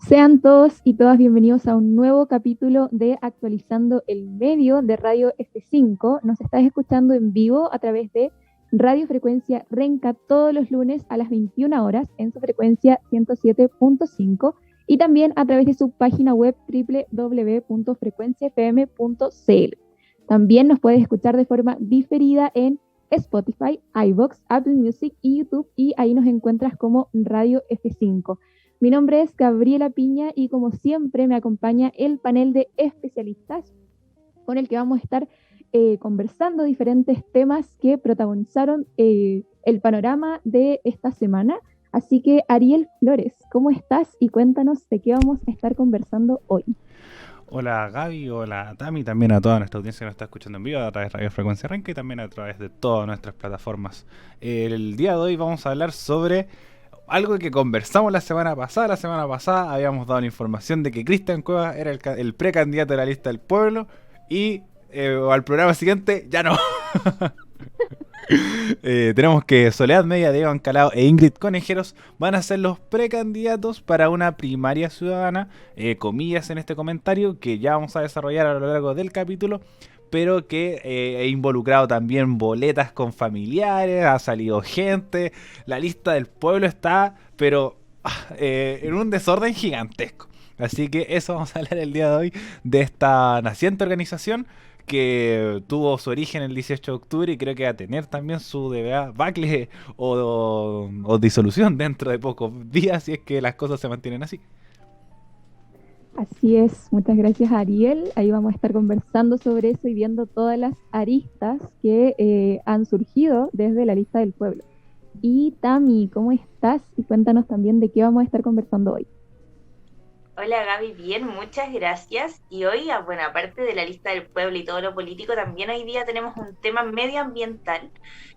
Sean todos y todas bienvenidos a un nuevo capítulo de Actualizando el Medio de Radio F5. Nos estás escuchando en vivo a través de Radio Frecuencia Renca todos los lunes a las 21 horas en su frecuencia 107.5 y también a través de su página web www.frecuenciafm.cl. También nos puedes escuchar de forma diferida en Spotify, iVoox, Apple Music y YouTube, y ahí nos encuentras como Radio F5. Mi nombre es Gabriela Piña y como siempre me acompaña el panel de especialistas con el que vamos a estar conversando diferentes temas que protagonizaron el panorama de esta semana. Así que Ariel Flores, ¿cómo estás? Y cuéntanos de qué vamos a estar conversando hoy. Hola Gaby, hola Tami, también a toda nuestra audiencia que nos está escuchando en vivo a través de Radio Frecuencia Renca y también a través de todas nuestras plataformas. El día de hoy vamos a hablar sobre algo que conversamos la semana pasada. La semana pasada habíamos dado la información de que Cristian Cuevas era el precandidato de la lista del pueblo y al programa siguiente ya no. Tenemos que Soledad Media, Diego Ancalao e Ingrid Conejeros van a ser los precandidatos para una primaria ciudadana, comillas en este comentario, que ya vamos a desarrollar a lo largo del capítulo, pero que he involucrado también boletas con familiares, ha salido gente, la lista del pueblo está, pero en un desorden gigantesco. Así que eso vamos a hablar el día de hoy de esta naciente organización que tuvo su origen el 18 de octubre y creo que va a tener también su debacle o disolución dentro de pocos días si es que las cosas se mantienen así. Así es, muchas gracias Ariel. Ahí vamos a estar conversando sobre eso y viendo todas las aristas que han surgido desde la lista del pueblo. Y Tami, ¿cómo estás? Y cuéntanos también de qué vamos a estar conversando hoy. Hola Gaby, bien, muchas gracias. Y hoy, bueno, aparte de la lista del pueblo y todo lo político, también hoy día tenemos un tema medioambiental,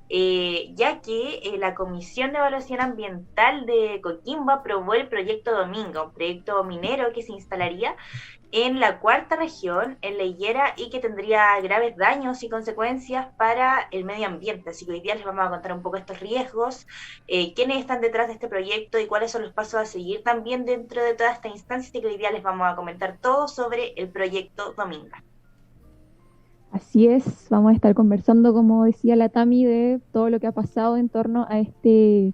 ya que la Comisión de Evaluación Ambiental de Coquimbo aprobó el proyecto Dominga, un proyecto minero que se instalaría en la cuarta región, en la Higuera, y que tendría graves daños y consecuencias para el medio ambiente. Así que hoy día les vamos a contar un poco estos riesgos, quiénes están detrás de este proyecto y cuáles son los pasos a seguir también dentro de toda esta instancia. Así que hoy día les vamos a comentar todo sobre el proyecto Dominga. Así es, vamos a estar conversando, como decía la Tami, de todo lo que ha pasado en torno a este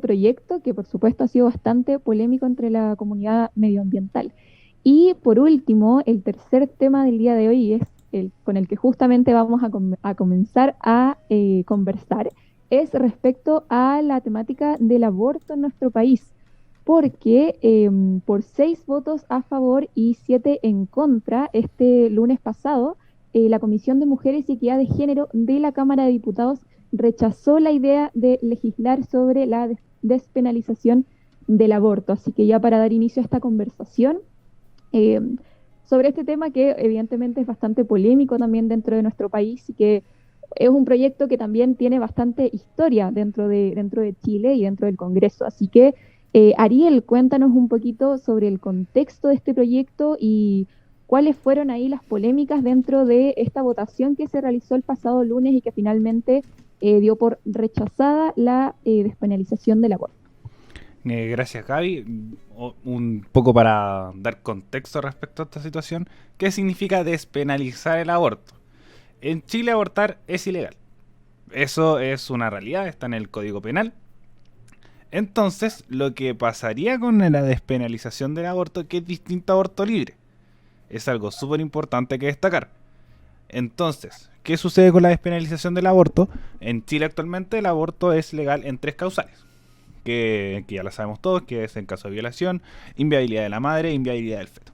proyecto, que por supuesto ha sido bastante polémico entre la comunidad medioambiental. Y por último, el tercer tema del día de hoy es el con el que justamente vamos a comenzar a conversar, es respecto a la temática del aborto en nuestro país, porque por 6 votos a favor y 7 en contra, este lunes pasado, la Comisión de Mujeres y Equidad de Género de la Cámara de Diputados rechazó la idea de legislar sobre la despenalización del aborto. Así que ya para dar inicio a esta conversación eh, sobre este tema que evidentemente es bastante polémico también dentro de nuestro país y que es un proyecto que también tiene bastante historia dentro de Chile y dentro del Congreso. Así que, Ariel, cuéntanos un poquito sobre el contexto de este proyecto y cuáles fueron ahí las polémicas dentro de esta votación que se realizó el pasado lunes y que finalmente dio por rechazada la despenalización del aborto. Gracias Gaby. Un poco para dar contexto respecto a esta situación. ¿Qué significa despenalizar el aborto? En Chile abortar es ilegal. Eso es una realidad, está en el Código Penal. Entonces, lo que pasaría con la despenalización del aborto, que es distinto a aborto libre, es algo súper importante que destacar. Entonces, ¿qué sucede con la despenalización del aborto? En Chile actualmente el aborto es legal en 3 causales, que ya lo sabemos todos, que es en caso de violación, inviabilidad de la madre e inviabilidad del feto.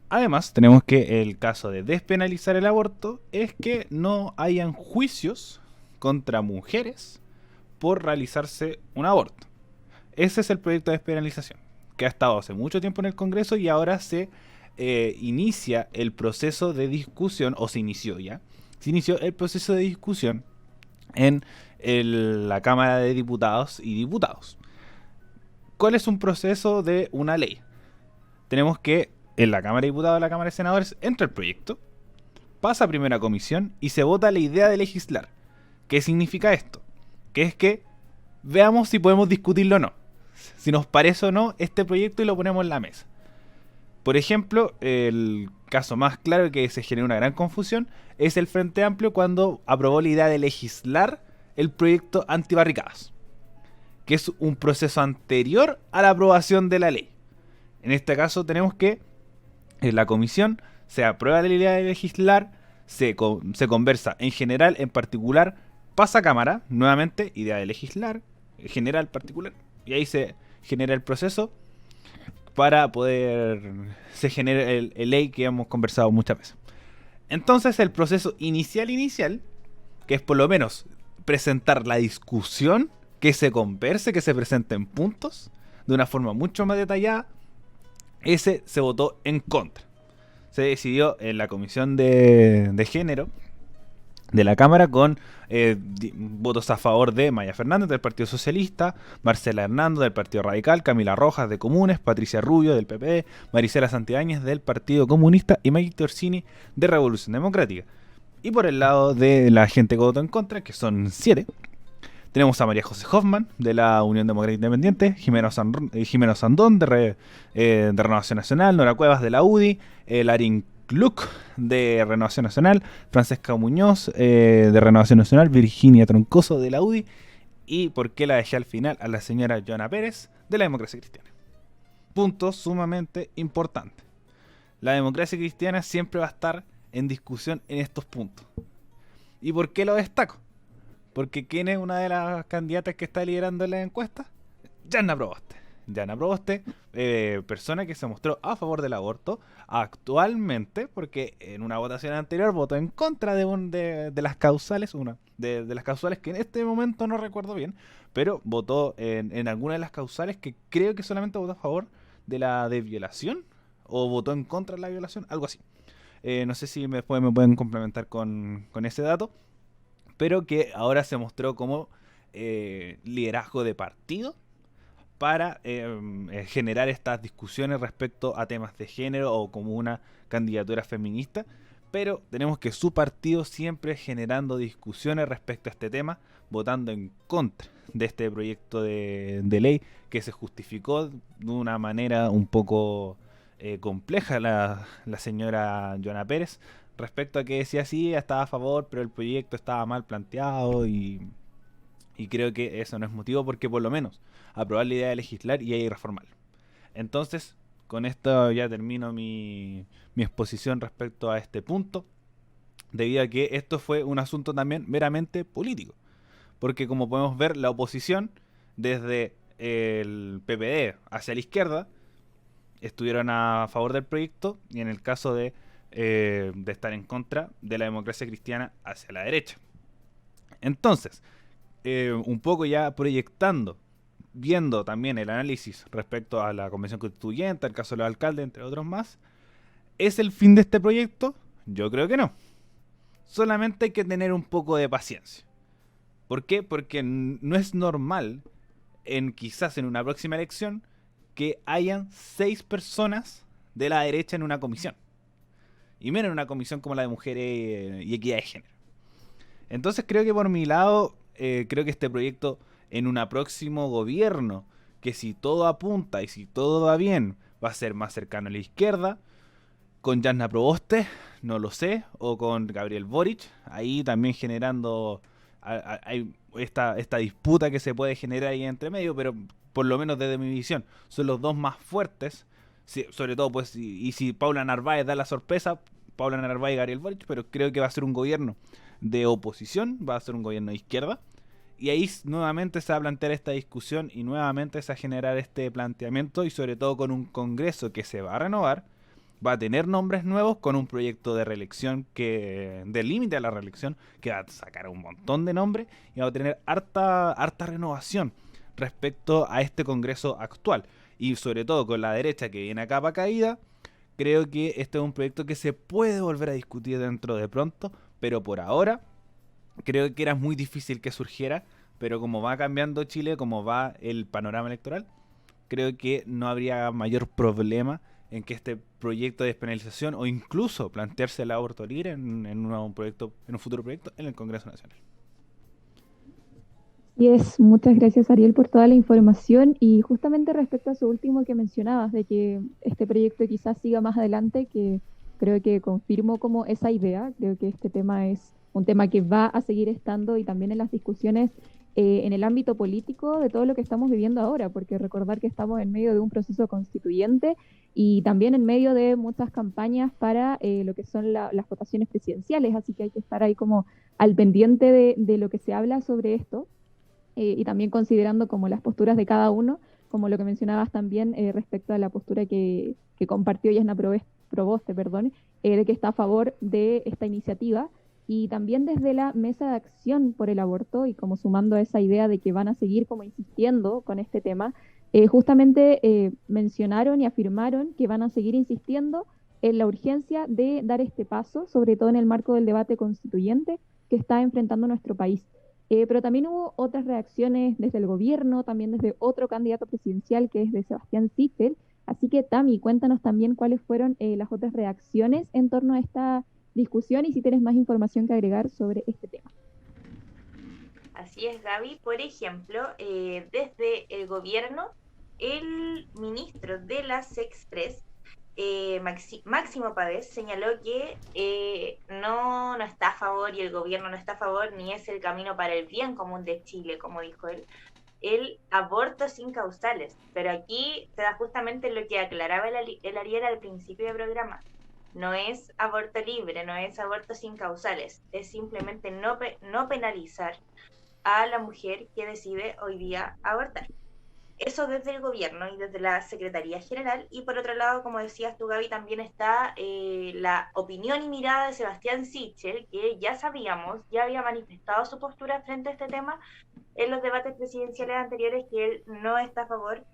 Además, tenemos que el caso de despenalizar el aborto es que no hayan juicios contra mujeres por realizarse un aborto. Ese es el proyecto de despenalización, que ha estado hace mucho tiempo en el Congreso y ahora se inicia el proceso de discusión, o se inició ya, se inició el proceso de discusión en la Cámara de Diputados y Diputados. ¿Cuál es un proceso de una ley? Tenemos que en la Cámara de Diputados y la Cámara de Senadores entra el proyecto, pasa a primera comisión y se vota la idea de legislar. ¿Qué significa esto? Que es que veamos si podemos discutirlo o no. si nos parece o no este proyecto y lo ponemos en la mesa. Por ejemplo, el caso más claro que se genera una gran confusión es el Frente Amplio cuando aprobó la idea de legislar el proyecto antibarricadas, que es un proceso anterior a la aprobación de la ley. En este caso tenemos que en la comisión se aprueba la idea de legislar, se conversa en general, en particular, pasa a cámara, nuevamente, idea de legislar, general, particular, y ahí se genera el proceso para poder se genere el ley que hemos conversado muchas veces. Entonces el proceso inicial, que es por lo menos presentar la discusión, que se converse, que se presenten puntos de una forma mucho más detallada, ese se votó en contra. Se decidió en la comisión de género de la Cámara con votos a favor de Maya Fernández del Partido Socialista, Marcela Hernando del Partido Radical, Camila Rojas de Comunes, Patricia Rubio del PP, Marisela Santibáñez del Partido Comunista y Maite Orsini de Revolución Democrática. Y por el lado de la gente que votó en contra, que son 7, tenemos a María José Hoffman de la Unión Democrática Independiente, Jimeno Sandón de Renovación Nacional, Nora Cuevas de la UDI, Larín Luc de Renovación Nacional, Francesca Muñoz de Renovación Nacional, Virginia Troncoso de la UDI y, ¿por qué la dejé al final?, a la señora Joana Pérez de la Democracia Cristiana. Punto sumamente importante. La democracia cristiana siempre va a estar en discusión en estos puntos. ¿Y por qué lo destaco? Porque ¿quién es una de las candidatas que está liderando la encuesta? Jana Proboste. Jana Proboste, persona que se mostró a favor del aborto actualmente, porque en una votación anterior votó en contra de las causales, de las causales que en este momento no recuerdo bien, pero votó en alguna de las causales que creo que solamente votó a favor de la de violación, o votó en contra de la violación, algo así. No sé si después me pueden complementar con ese dato, pero que ahora se mostró como liderazgo de partido para generar estas discusiones respecto a temas de género o como una candidatura feminista, pero tenemos que su partido siempre generando discusiones respecto a este tema, votando en contra de este proyecto de ley que se justificó de una manera un poco compleja la señora Joana Pérez, respecto a que decía sí, estaba a favor, pero el proyecto estaba mal planteado y creo que eso no es motivo porque por lo menos aprobar la idea de legislar y ahí reformarlo. Entonces, con esto ya termino mi exposición respecto a este punto, debido a que esto fue un asunto también meramente político. Porque como podemos ver, la oposición, desde el PPD hacia la izquierda, estuvieron a favor del proyecto y en el caso de estar en contra de la democracia cristiana hacia la derecha. Entonces, un poco ya proyectando, viendo también el análisis respecto a la convención constituyente, el caso de los alcaldes, entre otros más, ¿es el fin de este proyecto? Yo creo que no. Solamente hay que tener un poco de paciencia. ¿Por qué? Porque no es normal, quizás en una próxima elección, que hayan 6 personas de la derecha en una comisión. Y menos en una comisión como la de mujeres y equidad de género. Entonces creo que por mi lado, creo que este proyecto en un próximo gobierno, que si todo apunta y si todo va bien, va a ser más cercano a la izquierda, con Jana Proboste, no lo sé, o con Gabriel Boric, ahí también generando hay esta disputa que se puede generar ahí entre medio, pero por lo menos desde mi visión, son los dos más fuertes, sobre todo pues, y si Paula Narváez da la sorpresa, Paula Narváez y Gabriel Boric, pero creo que va a ser un gobierno de oposición, va a ser un gobierno de izquierda, y ahí nuevamente se va a plantear esta discusión y nuevamente se va a generar este planteamiento y sobre todo con un Congreso que se va a renovar, va a tener nombres nuevos con un proyecto de reelección de límite a la reelección que va a sacar un montón de nombres y va a tener harta renovación respecto a este Congreso actual y sobre todo con la derecha que viene a capa caída. Creo que este es un proyecto que se puede volver a discutir dentro de pronto, pero por ahora creo que era muy difícil que surgiera, pero como va cambiando Chile, como va el panorama electoral, creo que no habría mayor problema en que este proyecto de despenalización o incluso plantearse el aborto libre en un futuro proyecto en el Congreso Nacional. Y muchas gracias Ariel por toda la información y justamente respecto a su último que mencionabas, de que este proyecto quizás siga más adelante, que creo que confirmo como esa idea, creo que este tema es un tema que va a seguir estando y también en las discusiones en el ámbito político de todo lo que estamos viviendo ahora, porque recordar que estamos en medio de un proceso constituyente y también en medio de muchas campañas para lo que son las votaciones presidenciales, así que hay que estar ahí como al pendiente de lo que se habla sobre esto y también considerando como las posturas de cada uno, como lo que mencionabas también respecto a la postura que compartió Yasna Proboste, perdón, de que está a favor de esta iniciativa y también desde la mesa de acción por el aborto y como sumando a esa idea de que van a seguir como insistiendo con este tema, justamente mencionaron y afirmaron que van a seguir insistiendo en la urgencia de dar este paso, sobre todo en el marco del debate constituyente que está enfrentando nuestro país. Pero también hubo otras reacciones desde el gobierno, también desde otro candidato presidencial que es de Sebastián Sichel. Así que, Tami, cuéntanos también cuáles fueron las otras reacciones en torno a esta discusión y si tienes más información que agregar sobre este tema. Así es, Gaby. Por ejemplo, desde el gobierno, el ministro de la Sexpress, Máximo Pavés, señaló que no está a favor y el gobierno no está a favor ni es el camino para el bien común de Chile, como dijo él, el aborto sin causales. Pero aquí se da justamente lo que aclaraba el Ariel al principio del programa. No es aborto libre, no es aborto sin causales, es simplemente no penalizar a la mujer que decide hoy día abortar. Eso desde el gobierno y desde la Secretaría General. Y por otro lado, como decías tú, Gaby, también está la opinión y mirada de Sebastián Sichel, que ya sabíamos, ya había manifestado su postura frente a este tema en los debates presidenciales anteriores, que él no está a favor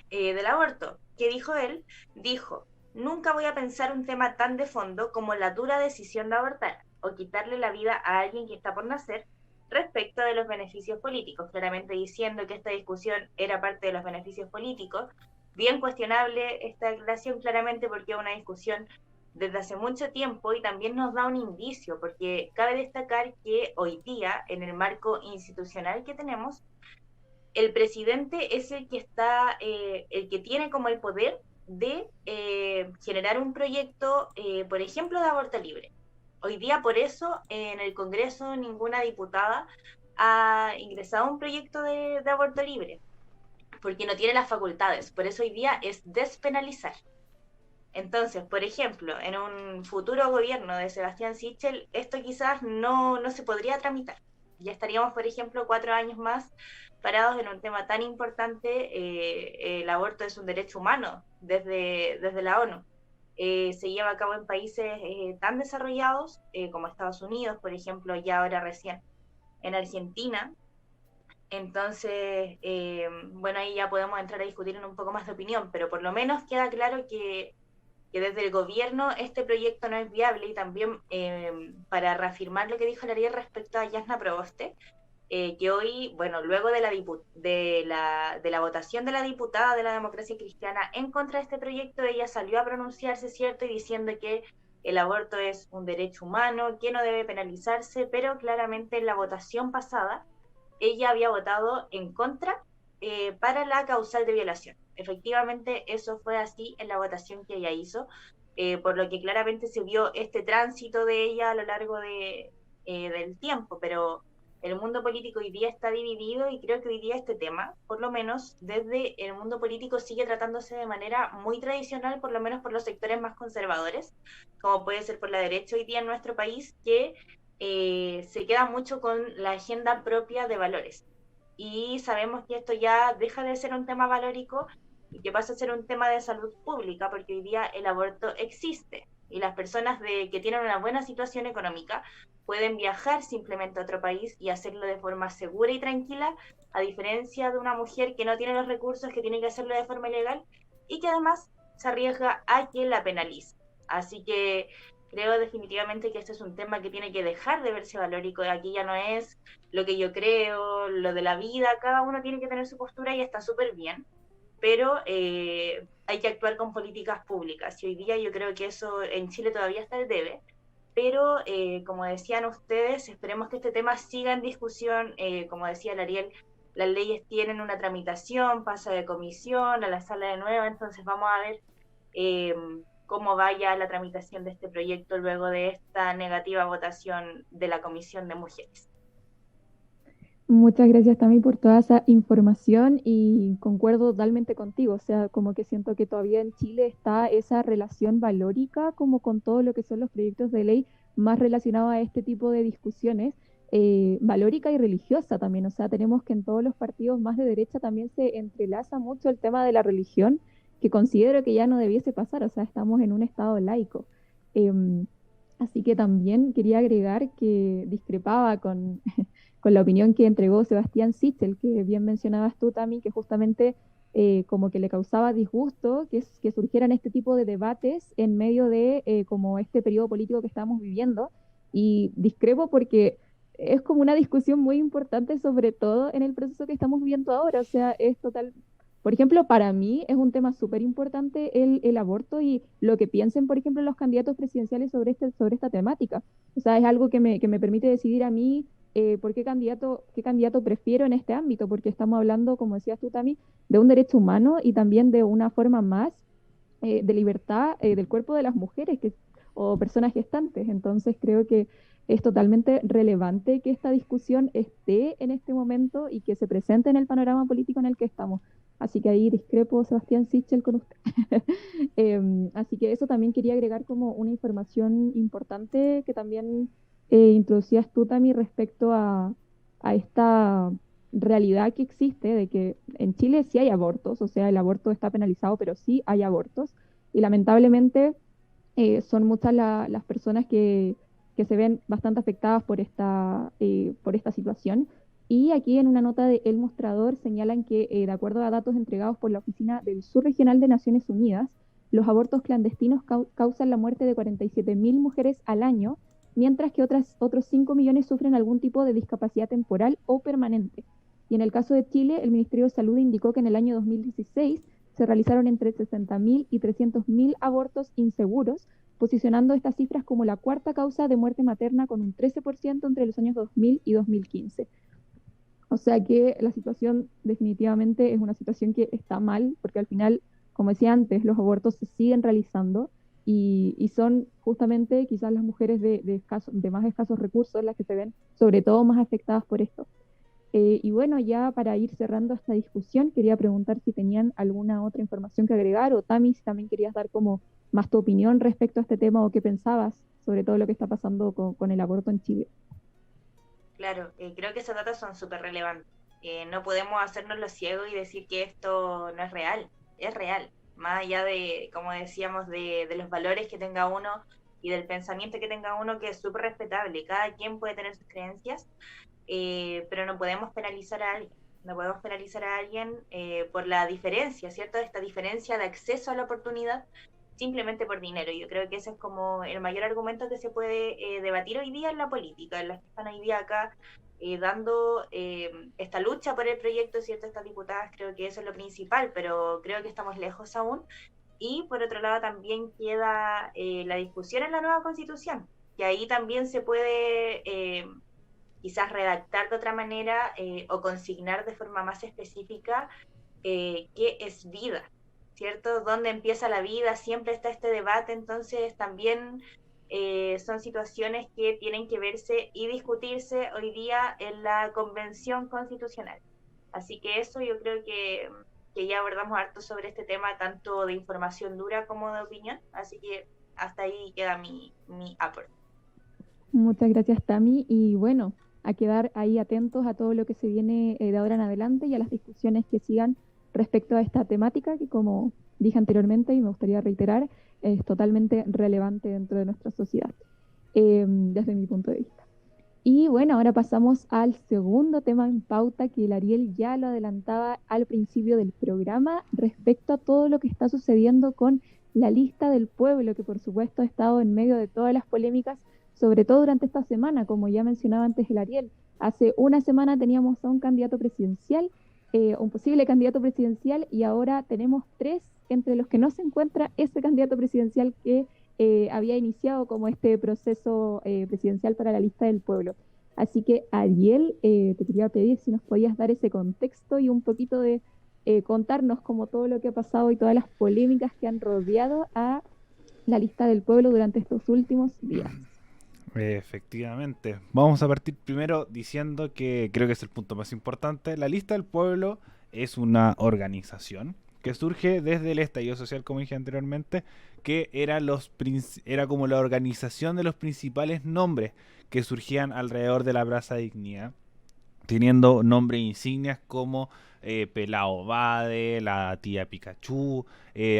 del aborto. ¿Qué dijo él? Dijo, nunca voy a pensar un tema tan de fondo como la dura decisión de abortar o quitarle la vida a alguien que está por nacer respecto de los beneficios políticos, claramente diciendo que esta discusión era parte de los beneficios políticos. Bien cuestionable esta declaración, claramente, porque es una discusión desde hace mucho tiempo y también nos da un indicio, porque cabe destacar que hoy día, en el marco institucional que tenemos, el presidente es el que está, el que tiene como el poder de generar un proyecto, por ejemplo, de aborto libre. Hoy día, por eso, en el Congreso ninguna diputada ha ingresado un proyecto de aborto libre, porque no tiene las facultades. Por eso hoy día es despenalizar. Entonces, por ejemplo, en un futuro gobierno de Sebastián Sichel, esto quizás no se podría tramitar. Ya estaríamos, por ejemplo, 4 años más parados en un tema tan importante. El aborto es un derecho humano desde la ONU. Se lleva a cabo en países tan desarrollados como Estados Unidos, por ejemplo, ya ahora recién en Argentina. Entonces, bueno, ahí ya podemos entrar a discutir en un poco más de opinión, pero por lo menos queda claro que desde el gobierno este proyecto no es viable y también para reafirmar lo que dijo Ariel respecto a Yasna Proboste, que hoy, bueno, luego de la votación de la diputada de la Democracia Cristiana en contra de este proyecto, ella salió a pronunciarse, ¿cierto? Y diciendo que el aborto es un derecho humano, que no debe penalizarse, pero claramente en la votación pasada ella había votado en contra para la causal de violación. Efectivamente, eso fue así en la votación que ella hizo, por lo que claramente se vio este tránsito de ella a lo largo del tiempo, pero el mundo político hoy día está dividido y creo que hoy día este tema, por lo menos desde el mundo político, sigue tratándose de manera muy tradicional, por lo menos por los sectores más conservadores, como puede ser por la derecha hoy día en nuestro país, que se queda mucho con la agenda propia de valores. Y sabemos que esto ya deja de ser un tema valórico y que pasa a ser un tema de salud pública, porque hoy día el aborto existe y las personas que tienen una buena situación económica pueden viajar simplemente a otro país y hacerlo de forma segura y tranquila, a diferencia de una mujer que no tiene los recursos, que tiene que hacerlo de forma ilegal y que además se arriesga a que la penalice. Así que creo definitivamente que este es un tema que tiene que dejar de verse valórico. Aquí ya no es lo que yo creo, lo de la vida, cada uno tiene que tener su postura y está súper bien, pero hay que actuar con políticas públicas. Y hoy día yo creo que eso en Chile todavía está el debe, pero como decían ustedes, esperemos que este tema siga en discusión. Como decía el Ariel, las leyes tienen una tramitación, pasa de comisión a la sala de nuevo, entonces vamos a ver eh, cómo vaya la tramitación de este proyecto luego de esta negativa votación de la Comisión de Mujeres. Muchas gracias también por toda esa información y concuerdo totalmente contigo, o sea, como que siento que todavía en Chile está esa relación valórica como con todo lo que son los proyectos de ley más relacionados a este tipo de discusiones, valórica y religiosa también, o sea, tenemos que en todos los partidos más de derecha también se entrelaza mucho el tema de la religión, que considero que ya no debiese pasar, o sea, estamos en un estado laico. Em, Así que también quería agregar que discrepaba con la opinión que entregó Sebastián Sichel, que bien mencionabas tú, Tami, que justamente como que le causaba disgusto que surgieran este tipo de debates en medio de como este periodo político que estamos viviendo. Y discrepo porque es como una discusión muy importante, sobre todo en el proceso que estamos viviendo ahora. O sea, es total. Por ejemplo, para mí es un tema súper importante el aborto y lo que piensen, por ejemplo, los candidatos presidenciales sobre esta temática. O sea, es algo que me permite decidir a mí por qué candidato prefiero en este ámbito, porque estamos hablando, como decías tú también, de un derecho humano y también de una forma más de libertad del cuerpo de las mujeres o personas gestantes. Entonces creo que es totalmente relevante que esta discusión esté en este momento y que se presente en el panorama político en el que estamos. Así que ahí discrepo, Sebastián Sichel, con usted. Así que eso también quería agregar como una información importante que también introducías tú, Tami, respecto a esta realidad que existe de que en Chile sí hay abortos, o sea, el aborto está penalizado, pero sí hay abortos. Y lamentablemente son muchas las personas que se ven bastante afectadas por esta situación. Y aquí en una nota de El Mostrador señalan que, de acuerdo a datos entregados por la Oficina del Sur Regional de Naciones Unidas, los abortos clandestinos causan la muerte de 47.000 mujeres al año, mientras que otros 5 millones sufren algún tipo de discapacidad temporal o permanente. Y en el caso de Chile, el Ministerio de Salud indicó que en el año 2016 se realizaron entre 60.000 y 300.000 abortos inseguros, posicionando estas cifras como la cuarta causa de muerte materna con un 13% entre los años 2000 y 2015. O sea que la situación definitivamente es una situación que está mal, porque al final, como decía antes, los abortos se siguen realizando y son justamente quizás las mujeres de más escasos recursos las que se ven sobre todo más afectadas por esto. Y bueno, ya para ir cerrando esta discusión, quería preguntar si tenían alguna otra información que agregar o Tami, si también querías dar como más tu opinión respecto a este tema o qué pensabas sobre todo lo que está pasando con el aborto en Chile. Claro, creo que esos datos son súper relevantes. No podemos hacernos los ciegos y decir que esto no es real. Más allá de, como decíamos, de los valores que tenga uno y del pensamiento que tenga uno, que es súper respetable. Cada quien puede tener sus creencias, pero no podemos penalizar a alguien. No podemos penalizar a alguien por la diferencia, ¿cierto? Esta diferencia de acceso a la oportunidad simplemente por dinero. Yo creo que ese es como el mayor argumento que se puede debatir hoy día en la política, en las que están hoy día acá dando esta lucha por el proyecto, ¿cierto? Estas diputadas, creo que eso es lo principal, pero creo que estamos lejos aún. Y por otro lado también queda la discusión en la nueva constitución, que ahí también se puede quizás redactar de otra manera o consignar de forma más específica qué es vida, ¿cierto? ¿Dónde empieza la vida? Siempre está este debate, entonces también son situaciones que tienen que verse y discutirse hoy día en la Convención Constitucional. Así que eso yo creo que ya abordamos harto sobre este tema, tanto de información dura como de opinión, así que hasta ahí queda mi aporte. Muchas gracias, Tami. Y bueno, a quedar ahí atentos a todo lo que se viene de ahora en adelante y a las discusiones que sigan respecto a esta temática que, como dije anteriormente y me gustaría reiterar, es totalmente relevante dentro de nuestra sociedad, desde mi punto de vista. Y bueno, ahora pasamos al segundo tema en pauta que el Ariel ya lo adelantaba al principio del programa respecto a todo lo que está sucediendo con la lista del pueblo, que por supuesto ha estado en medio de todas las polémicas, sobre todo durante esta semana, como ya mencionaba antes el Ariel. Hace una semana teníamos a un candidato presidencial, un posible candidato presidencial, y ahora tenemos tres entre los que no se encuentra ese candidato presidencial que había iniciado como este proceso presidencial para la lista del pueblo. Así que, Ariel, te quería pedir si nos podías dar ese contexto y un poquito de contarnos como todo lo que ha pasado y todas las polémicas que han rodeado a la lista del pueblo durante estos últimos días. Efectivamente. Vamos a partir primero diciendo que creo que es el punto más importante. La lista del pueblo es una organización que surge desde el estallido social, como dije anteriormente, que era como la organización de los principales nombres que surgían alrededor de la Plaza Dignidad, teniendo nombres insignias como Pelao Bade, la tía Pikachu,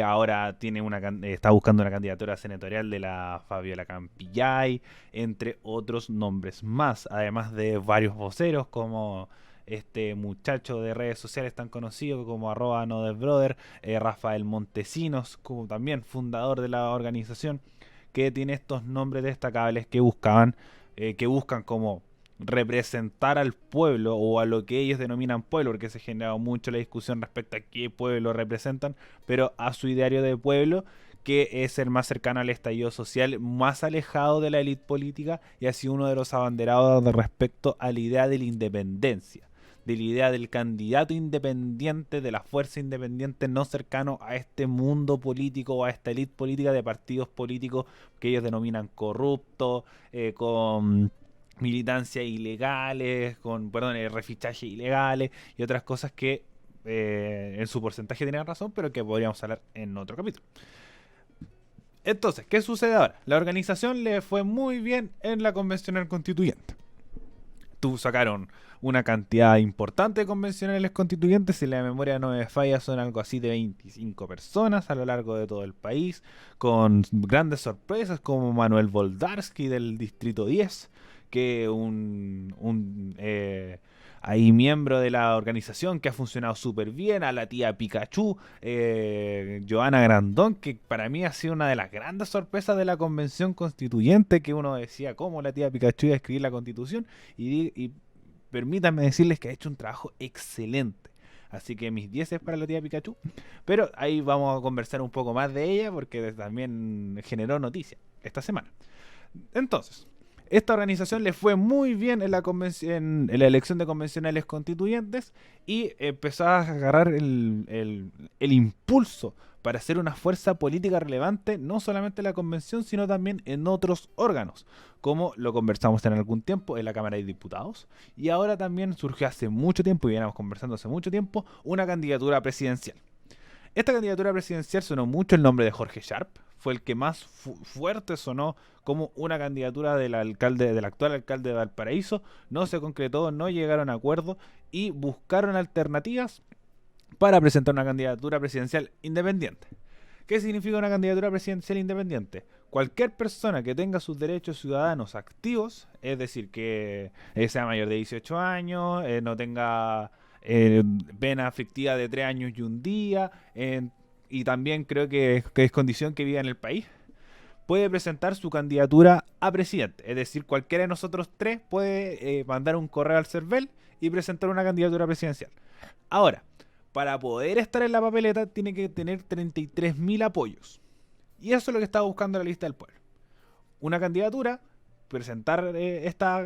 ahora tiene está buscando una candidatura senatorial de la Fabiola Campillay, entre otros nombres más, además de varios voceros como este muchacho de redes sociales tan conocido como @nodesbrother, Rafael Montesinos, como también fundador de la organización, que tiene estos nombres destacables que buscan como representar al pueblo o a lo que ellos denominan pueblo, porque se ha generado mucho la discusión respecto a qué pueblo representan, pero a su ideario de pueblo, que es el más cercano al estallido social, más alejado de la élite política, y ha sido uno de los abanderados de respecto a la idea de la independencia, de la idea del candidato independiente, de la fuerza independiente, no cercano a este mundo político o a esta élite política de partidos políticos que ellos denominan corruptos, con militancia ilegales, refichaje ilegales y otras cosas que en su porcentaje tienen razón, pero que podríamos hablar en otro capítulo. Entonces, ¿qué sucede ahora? La organización le fue muy bien en la convencional constituyente. Sacaron una cantidad importante de convencionales constituyentes, si la memoria no me falla son algo así de 25 personas a lo largo de todo el país, con grandes sorpresas como Manuel Boldarsky del Distrito 10, que ahí miembro de la organización que ha funcionado súper bien, a la tía Pikachu, Joana Grandón, que para mí ha sido una de las grandes sorpresas de la convención constituyente, que uno decía cómo la tía Pikachu iba a escribir la constitución, y permítanme decirles que ha hecho un trabajo excelente. Así que mis 10 es para la tía Pikachu, pero ahí vamos a conversar un poco más de ella porque también generó noticia esta semana. Entonces, esta organización le fue muy bien en la elección de convencionales constituyentes y empezó a agarrar el impulso para ser una fuerza política relevante, no solamente en la convención, sino también en otros órganos, como lo conversamos en algún tiempo en la Cámara de Diputados, y ahora también surgió hace mucho tiempo, y veníamos conversando hace mucho tiempo, una candidatura presidencial. Esta candidatura presidencial sonó mucho el nombre de Jorge Sharp, fue el que más fuerte sonó como una candidatura del actual alcalde de Valparaíso. No se concretó, no llegaron a acuerdo y buscaron alternativas para presentar una candidatura presidencial independiente. ¿Qué significa una candidatura presidencial independiente? Cualquier persona que tenga sus derechos ciudadanos activos, es decir, que sea mayor de 18 años, no tenga pena fictiva de 3 años y un día, y también creo que es condición que viva en el país, puede presentar su candidatura a presidente. Es decir, cualquiera de nosotros tres puede mandar un correo al CERVEL y presentar una candidatura presidencial. Ahora, para poder estar en la papeleta tiene que tener 33.000 apoyos. Y eso es lo que estaba buscando la lista del pueblo. Una candidatura, presentar esta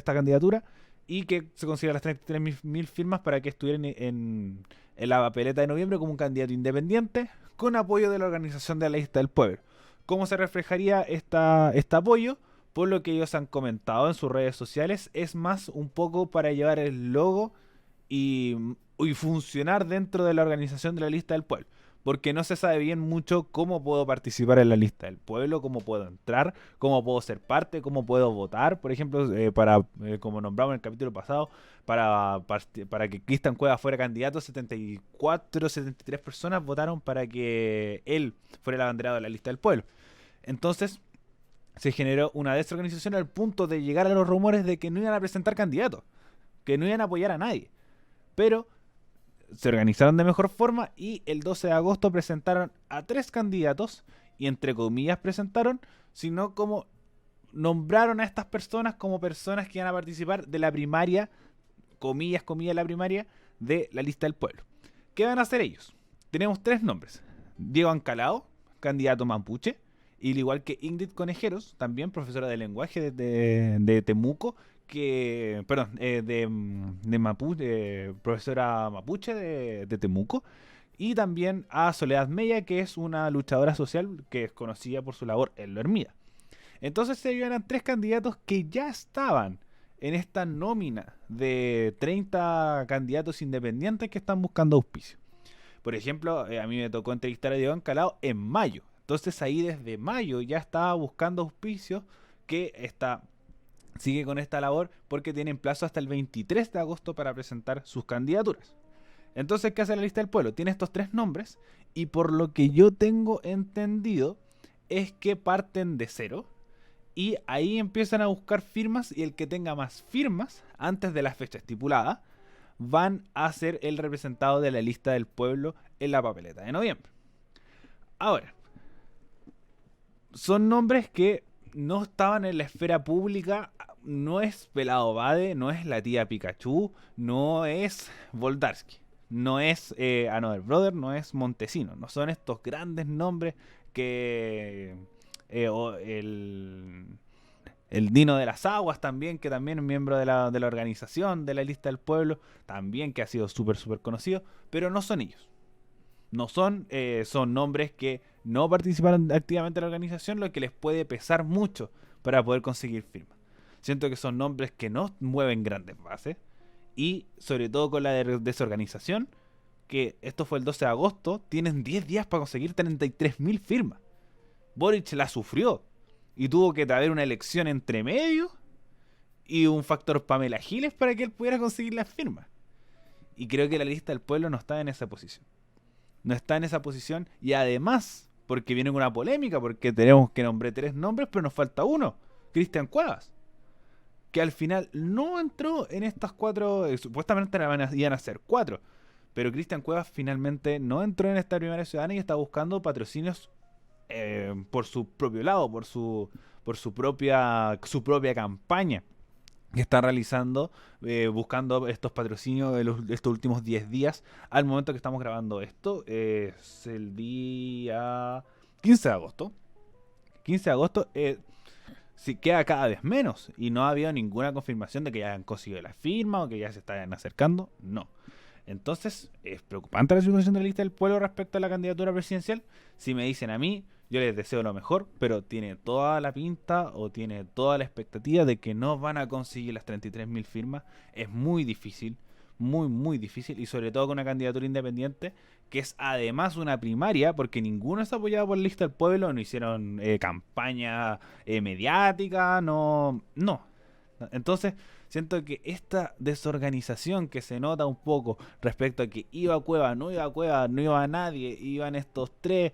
candidatura y que se consigan las 33.000 firmas para que estuvieran en la papeleta de noviembre como un candidato independiente con apoyo de la organización de la lista del pueblo. ¿Cómo se reflejaría este apoyo? Por lo que ellos han comentado en sus redes sociales, es más un poco para llevar el logo y funcionar dentro de la organización de la lista del pueblo. Porque no se sabe bien mucho cómo puedo participar en la lista del pueblo, cómo puedo entrar, cómo puedo ser parte, cómo puedo votar. Por ejemplo, como nombramos en el capítulo pasado, para que Cristian Cueva fuera candidato, 73 personas votaron para que él fuera el abanderado de la lista del pueblo. Entonces, se generó una desorganización al punto de llegar a los rumores de que no iban a presentar candidatos, que no iban a apoyar a nadie. Pero se organizaron de mejor forma y el 12 de agosto presentaron a 3 candidatos y entre comillas presentaron, sino como nombraron a estas personas como personas que iban a participar de la primaria, comillas, la primaria de la lista del pueblo. ¿Qué van a hacer ellos? Tenemos 3 nombres: Diego Ancalao, candidato mapuche, Y al igual que Ingrid Conejeros, también profesora de lenguaje de Temuco, perdón, de Mapuche, profesora mapuche de Temuco, y también a Soledad Mella, que es una luchadora social que es conocida por su labor en Lo Hermida. Entonces ellos eran tres candidatos que ya estaban en esta nómina de 30 candidatos independientes que están buscando auspicio. Por ejemplo, a mí me tocó entrevistar a Diego Encalado en mayo. Entonces ahí desde mayo ya estaba buscando auspicios, que sigue con esta labor porque tienen plazo hasta el 23 de agosto para presentar sus candidaturas. Entonces, ¿qué hace la lista del pueblo? Tiene estos tres nombres y por lo que yo tengo entendido es que parten de cero y ahí empiezan a buscar firmas y el que tenga más firmas antes de la fecha estipulada van a ser el representado de la lista del pueblo en la papeleta de noviembre. Ahora, son nombres que no estaban en la esfera pública. No es Pelado Bade, no es la tía Pikachu, no es Voldarsky, no es Another Brother, no es Montesino. No son estos grandes nombres que el Dino de las Aguas también, que también es miembro de la organización de la lista del pueblo, también que ha sido súper conocido, pero no son ellos. No son, son nombres que no participaron activamente en la organización, lo que les puede pesar mucho para poder conseguir firmas. Siento que son nombres que no mueven grandes bases y sobre todo con la desorganización, que esto fue el 12 de agosto, tienen 10 días para conseguir 33.000 firmas. Boric la sufrió y tuvo que haber una elección entre medio y un factor Pamela Giles para que él pudiera conseguir las firmas. Y creo que la lista del pueblo no está en esa posición. No está en esa posición y además, porque viene con una polémica, porque tenemos que nombrar 3 nombres, pero nos falta uno, Cristian Cuevas, que al final no entró en estas 4, supuestamente iban a ser 4, pero Cristian Cuevas finalmente no entró en esta primaria ciudadana y está buscando patrocinios por su propio lado, por su propia campaña que está realizando, buscando estos patrocinios de estos últimos 10 días. Al momento que estamos grabando esto, es el día 15 de agosto. 15 de agosto, si queda cada vez menos y no ha habido ninguna confirmación de que ya hayan conseguido la firma o que ya se están acercando. No. Entonces, es preocupante la situación de la lista del pueblo respecto a la candidatura presidencial. Si me dicen a mí, yo les deseo lo mejor, pero tiene toda la pinta o tiene toda la expectativa de que no van a conseguir las 33.000 firmas. Es muy difícil, muy difícil, y sobre todo con una candidatura independiente, que es además una primaria, porque ninguno está apoyado por la lista del pueblo, no hicieron campaña mediática, no. Entonces, siento que esta desorganización que se nota un poco respecto a que iba a Cueva, no iba nadie, iban estos 3,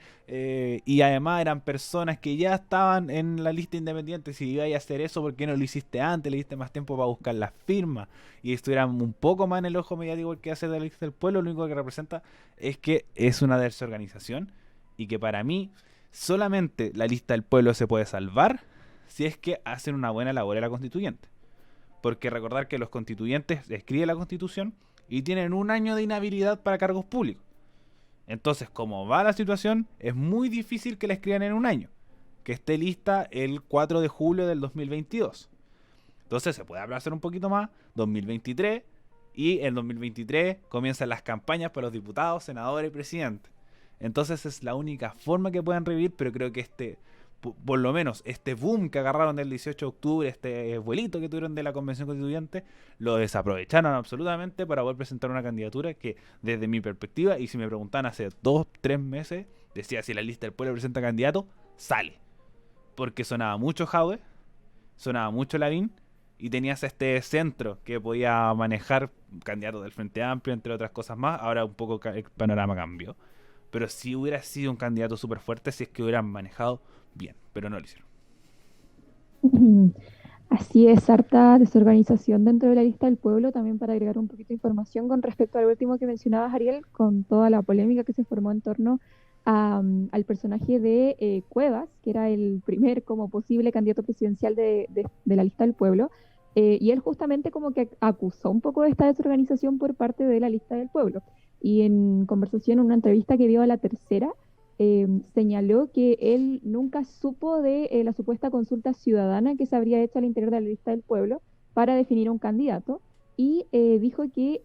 y además eran personas que ya estaban en la lista independiente. Si iba a hacer eso, ¿por qué no lo hiciste antes? Le diste más tiempo para buscar las firmas y estuvieran un poco más en el ojo mediático que hace de la lista del pueblo. Lo único que representa es que es una desorganización y que para mí solamente la lista del pueblo se puede salvar si es que hacen una buena labor en la constituyente. Porque recordar que los constituyentes escriben la constitución y tienen 1 año de inhabilidad para cargos públicos. Entonces, como va la situación, es muy difícil que la escriban en 1 año. Que esté lista el 4 de julio del 2022. Entonces se puede aplazar un poquito más, 2023, y en 2023 comienzan las campañas para los diputados, senadores y presidentes. Entonces es la única forma que puedan revivir, pero creo que por lo menos este boom que agarraron del 18 de octubre, este vuelito que tuvieron de la Convención Constituyente, lo desaprovecharon absolutamente para poder presentar una candidatura que, desde mi perspectiva, y si me preguntan hace 2-3 meses, decía: si la lista del pueblo presenta candidato, sale. Porque sonaba mucho Jaude, sonaba mucho Lavín, y tenías este centro que podía manejar candidatos del Frente Amplio, entre otras cosas más. Ahora un poco el panorama cambió. Pero si hubiera sido un candidato súper fuerte, si es que hubieran manejado bien, pero no lo hicieron. Así es, harta desorganización dentro de la lista del pueblo. También, para agregar un poquito de información con respecto al último que mencionabas, Ariel, con toda la polémica que se formó en torno al personaje de Cuevas, que era el primer como posible candidato presidencial de la lista del pueblo. Y él justamente como que acusó un poco de esta desorganización por parte de la lista del pueblo. Y en conversación, en una entrevista que dio a La Tercera, señaló que él nunca supo de la supuesta consulta ciudadana que se habría hecho al interior de la lista del pueblo para definir un candidato y dijo que,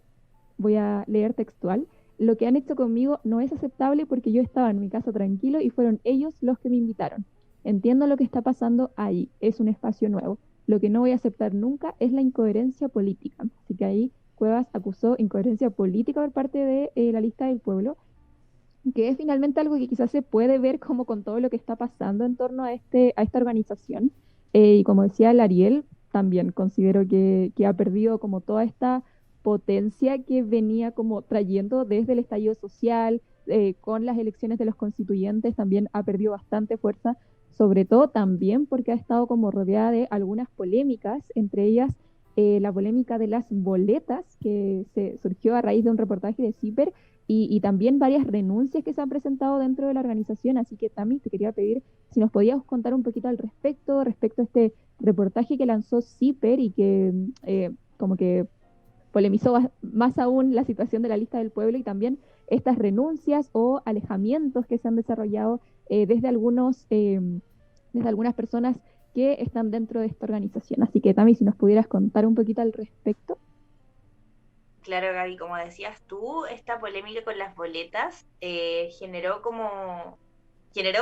voy a leer textual, lo que han hecho conmigo no es aceptable porque yo estaba en mi casa tranquilo y fueron ellos los que me invitaron. Entiendo lo que está pasando ahí, es un espacio nuevo. Lo que no voy a aceptar nunca es la incoherencia política. Así que ahí Cuevas acusó incoherencia política por parte de la lista del pueblo, que es finalmente algo que quizás se puede ver como con todo lo que está pasando en torno a esta organización. Y como decía el Ariel, también considero que ha perdido como toda esta potencia que venía como trayendo desde el estallido social, con las elecciones de los constituyentes, también ha perdido bastante fuerza, sobre todo también porque ha estado como rodeada de algunas polémicas, entre ellas la polémica de las boletas que se surgió a raíz de un reportaje de CIPER y también varias renuncias que se han presentado dentro de la organización. Así que, Tami, te quería pedir si nos podías contar un poquito al respecto a este reportaje que lanzó CIPER y que como que polemizó más aún la situación de la lista del pueblo y también estas renuncias o alejamientos que se han desarrollado desde algunas personas que están dentro de esta organización. Así que, Tami, si nos pudieras contar un poquito al respecto. Claro, Gaby, como decías tú, esta polémica con las boletas generó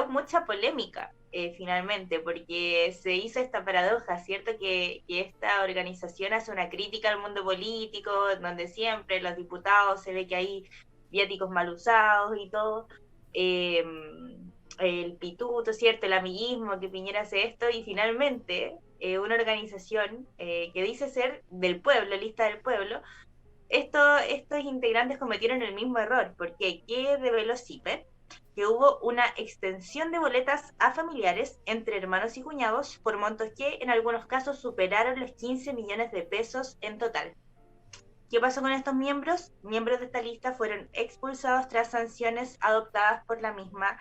mucha polémica finalmente, porque se hizo esta paradoja, ¿cierto? Que esta organización hace una crítica al mundo político, donde siempre los diputados se ve que hay viáticos mal usados y todo. El pituto, ¿cierto? El amiguismo, que Piñera hace esto, y finalmente una organización que dice ser del pueblo, lista del pueblo, estos integrantes cometieron el mismo error, porque ¿qué reveló CIPER? Que hubo una extensión de boletas a familiares entre hermanos y cuñados por montos que en algunos casos superaron los 15 millones de pesos en total. ¿Qué pasó con estos miembros? Miembros de esta lista fueron expulsados tras sanciones adoptadas por la misma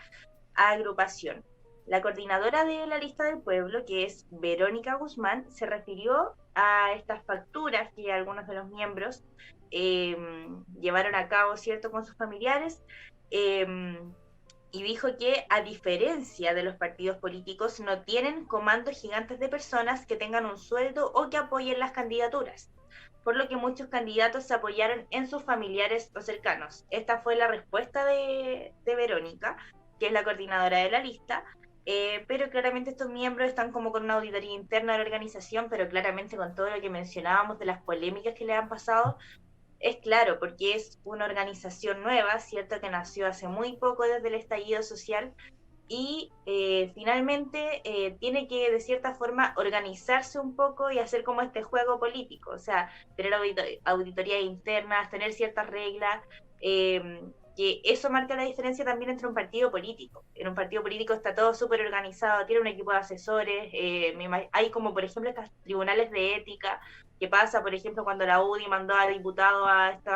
agrupación. La coordinadora de la lista del pueblo, que es Verónica Guzmán, se refirió a estas facturas que algunos de los miembros llevaron a cabo, ¿cierto?, con sus familiares, y dijo que, a diferencia de los partidos políticos, no tienen comandos gigantes de personas que tengan un sueldo o que apoyen las candidaturas, por lo que muchos candidatos se apoyaron en sus familiares o cercanos. Esta fue la respuesta de Verónica, que es la coordinadora de la lista, pero claramente estos miembros están como con una auditoría interna de la organización, pero claramente con todo lo que mencionábamos de las polémicas que le han pasado, es claro, porque es una organización nueva, cierto, que nació hace muy poco desde el estallido social, y finalmente tiene que de cierta forma organizarse un poco y hacer como este juego político, o sea, tener auditorías internas, tener ciertas reglas, que eso marca la diferencia también entre un partido político. En un partido político está todo súper organizado, tiene un equipo de asesores, hay como por ejemplo estos tribunales de ética, que pasa por ejemplo cuando la UDI mandó a diputados a estos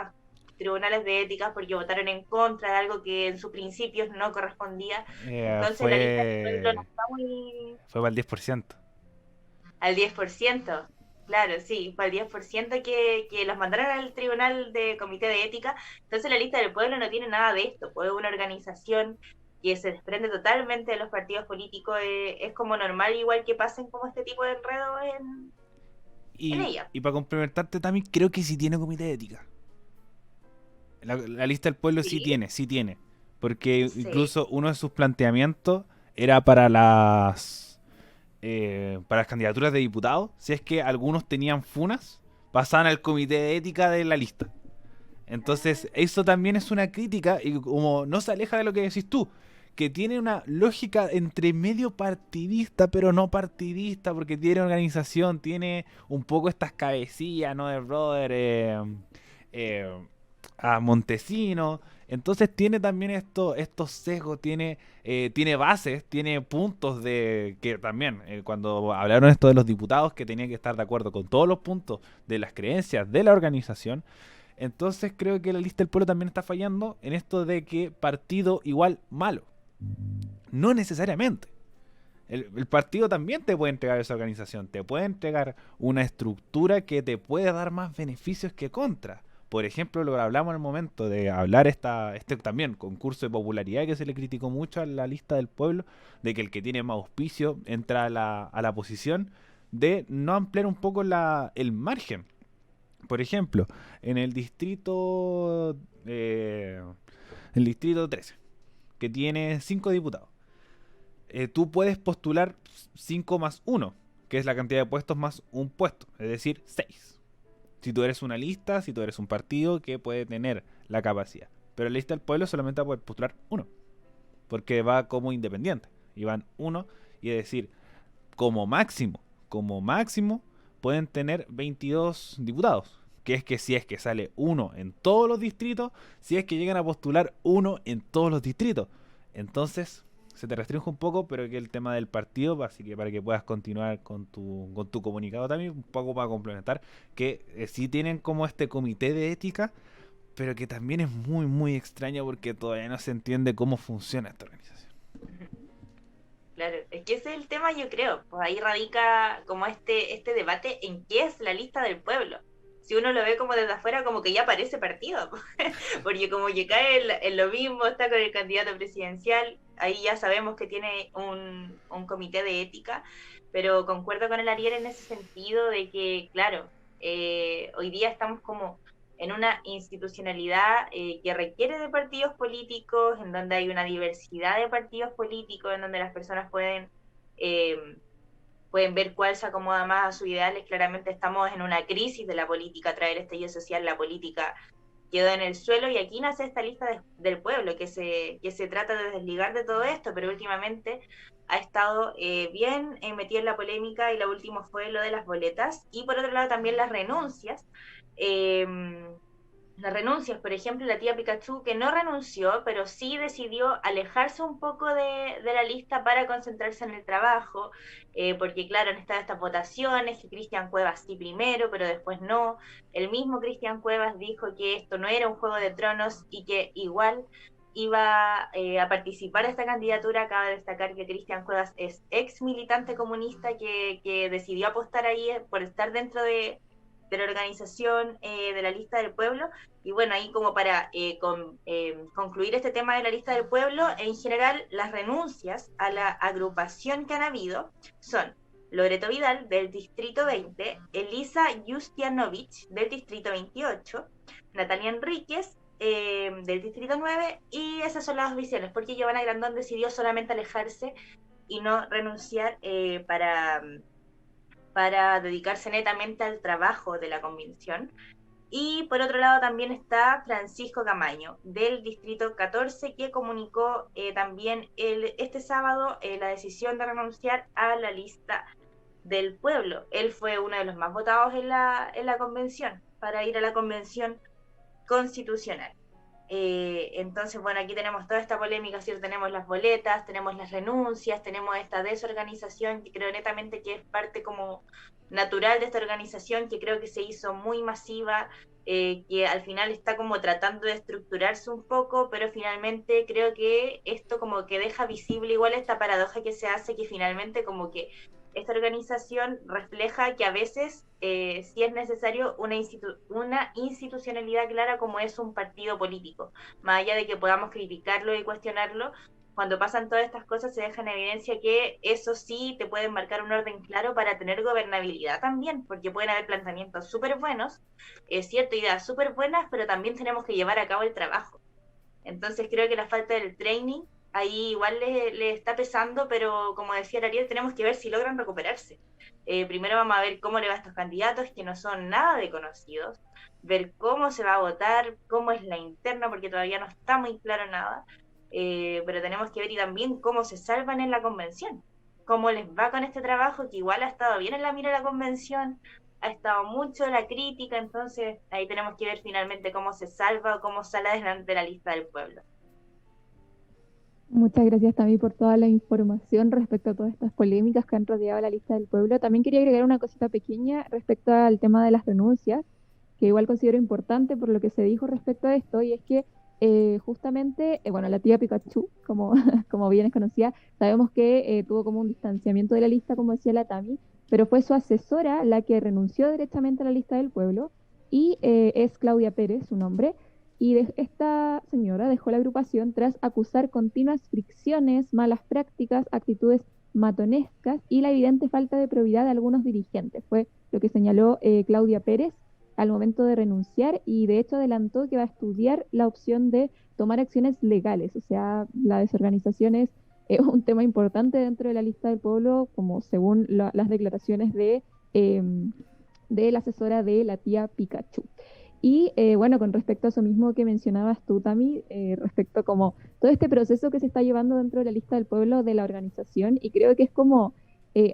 tribunales de ética porque votaron en contra de algo que en sus principios no correspondía. Entonces la lista del pueblo no está muy... Fue para el 10%. Al 10%. Claro, sí, fue al 10% que los mandaron al tribunal de comité de ética. Entonces la lista del pueblo no tiene nada de esto, pues es una organización que se desprende totalmente de los partidos políticos, es como normal, igual que pasen como este tipo de enredos en ella. Y para complementarte también, creo que sí tiene comité de ética. La lista del pueblo sí tiene. Porque incluso uno de sus planteamientos era para las candidaturas de diputados, si es que algunos tenían funas, pasaban al comité de ética de la lista. Entonces, eso también es una crítica y como no se aleja de lo que decís tú, que tiene una lógica entre medio partidista, pero no partidista, porque tiene organización, tiene un poco estas cabecillas, ¿no? De brother, a Montesino. Entonces tiene también estos sesgos, tiene bases, tiene puntos de que también, cuando hablaron esto de los diputados, que tenían que estar de acuerdo con todos los puntos de las creencias de la organización. Entonces creo que la lista del pueblo también está fallando en esto de que partido igual malo. No necesariamente. El partido también te puede entregar esa organización, te puede entregar una estructura que te puede dar más beneficios que contra. Por ejemplo, lo que hablamos en el momento de hablar este también concurso de popularidad que se le criticó mucho a la lista del pueblo, de que el que tiene más auspicio entra a la posición de no ampliar un poco el margen. Por ejemplo, en el distrito 13, que tiene 5 diputados, tú puedes postular 5 más uno, que es la cantidad de puestos más un puesto, es decir, 6. Si tú eres una lista, si tú eres un partido que puede tener la capacidad. Pero la lista del pueblo solamente va a poder postular uno, porque va como independiente. Y van uno, y es decir, como máximo, pueden tener 22 diputados. Que si es que sale uno en todos los distritos, si es que llegan a postular uno en todos los distritos. Entonces, se te restringe un poco, pero que el tema del partido, así que para que puedas continuar con tu comunicado también, un poco para complementar, que sí tienen como este comité de ética, pero que también es muy, muy extraño porque todavía no se entiende cómo funciona esta organización. Claro, es que ese es el tema, yo creo. Pues ahí radica como este debate en qué es la lista del pueblo. Si uno lo ve como desde afuera, como que ya parece partido, porque como que cae en lo mismo, está con el candidato presidencial, ahí ya sabemos que tiene un comité de ética, pero concuerdo con el Ariel en ese sentido de que, claro, hoy día estamos como en una institucionalidad que requiere de partidos políticos, en donde hay una diversidad de partidos políticos, en donde las personas eh, pueden ver cuál se acomoda más a sus ideales. Claramente estamos en una crisis de la política, tras el estallido social, la política quedó en el suelo y aquí nace esta lista del pueblo que se trata de desligar de todo esto, pero últimamente ha estado bien metida en la polémica y lo último fue lo de las boletas y por otro lado también las renuncias. Eh, las renuncias, por ejemplo, la tía Pikachu, que no renunció, pero sí decidió alejarse un poco de la lista para concentrarse en el trabajo, porque claro, han estado estas votaciones, que Cristian Cuevas sí primero, pero después no. El mismo Cristian Cuevas dijo que esto no era un juego de tronos y que igual iba a participar de esta candidatura. Acaba de destacar que Cristian Cuevas es ex militante comunista que decidió apostar ahí por estar dentro de la organización de la lista del pueblo. Y bueno, ahí como para concluir este tema de la lista del pueblo, en general las renuncias a la agrupación que han habido son Loreto Vidal del distrito 20, Elisa Justianovich del distrito 28, Natalia Enríquez del distrito 9, y esas son las visiones, porque Giovanna Grandón decidió solamente alejarse y no renunciar para dedicarse netamente al trabajo de la convención. Y por otro lado también está Francisco Camaño, del distrito 14, que comunicó también este sábado la decisión de renunciar a la lista del pueblo. Él fue uno de los más votados en la convención, para ir a la convención constitucional. Entonces, bueno, aquí tenemos toda esta polémica, ¿cierto? Tenemos las boletas, tenemos las renuncias, tenemos esta desorganización que creo netamente que es parte como natural de esta organización, que creo que se hizo muy masiva, que al final está como tratando de estructurarse un poco, pero finalmente creo que esto como que deja visible igual esta paradoja que se hace, que finalmente como que esta organización refleja que a veces sí es necesario una institucionalidad clara como es un partido político. Más allá de que podamos criticarlo y cuestionarlo, cuando pasan todas estas cosas se deja en evidencia que eso sí te puede marcar un orden claro para tener gobernabilidad también, porque pueden haber planteamientos súper buenos, cierto, ideas súper buenas, pero también tenemos que llevar a cabo el trabajo. Entonces creo que la falta del training ahí igual le está pesando, pero como decía Ariel, tenemos que ver si logran recuperarse. Primero vamos a ver cómo le va a estos candidatos que no son nada de conocidos, ver cómo se va a votar, cómo es la interna, porque todavía no está muy claro nada, pero tenemos que ver y también cómo se salvan en la convención, cómo les va con este trabajo, que igual ha estado bien en la mira de la convención, ha estado mucho la crítica, entonces ahí tenemos que ver finalmente cómo se salva o cómo sale adelante de la lista del pueblo. Muchas gracias también por toda la información respecto a todas estas polémicas que han rodeado la lista del pueblo. También quería agregar una cosita pequeña respecto al tema de las renuncias, que igual considero importante por lo que se dijo respecto a esto, y es que justamente, bueno, la tía Pikachu, como, como bien es conocida, sabemos que tuvo como un distanciamiento de la lista, como decía la Tami, pero fue su asesora la que renunció directamente a la lista del pueblo, y es Claudia Pérez, su nombre, y esta señora dejó la agrupación tras acusar continuas fricciones, malas prácticas, actitudes matonescas y la evidente falta de probidad de algunos dirigentes. Fue lo que señaló Claudia Pérez al momento de renunciar y de hecho adelantó que va a estudiar la opción de tomar acciones legales, o sea, la desorganización es un tema importante dentro de la lista del pueblo, como según las declaraciones de la asesora de la tía Pikachu. Y bueno, con respecto a eso mismo que mencionabas tú, Tami, respecto a como todo este proceso que se está llevando dentro de la lista del pueblo de la organización, y creo que es como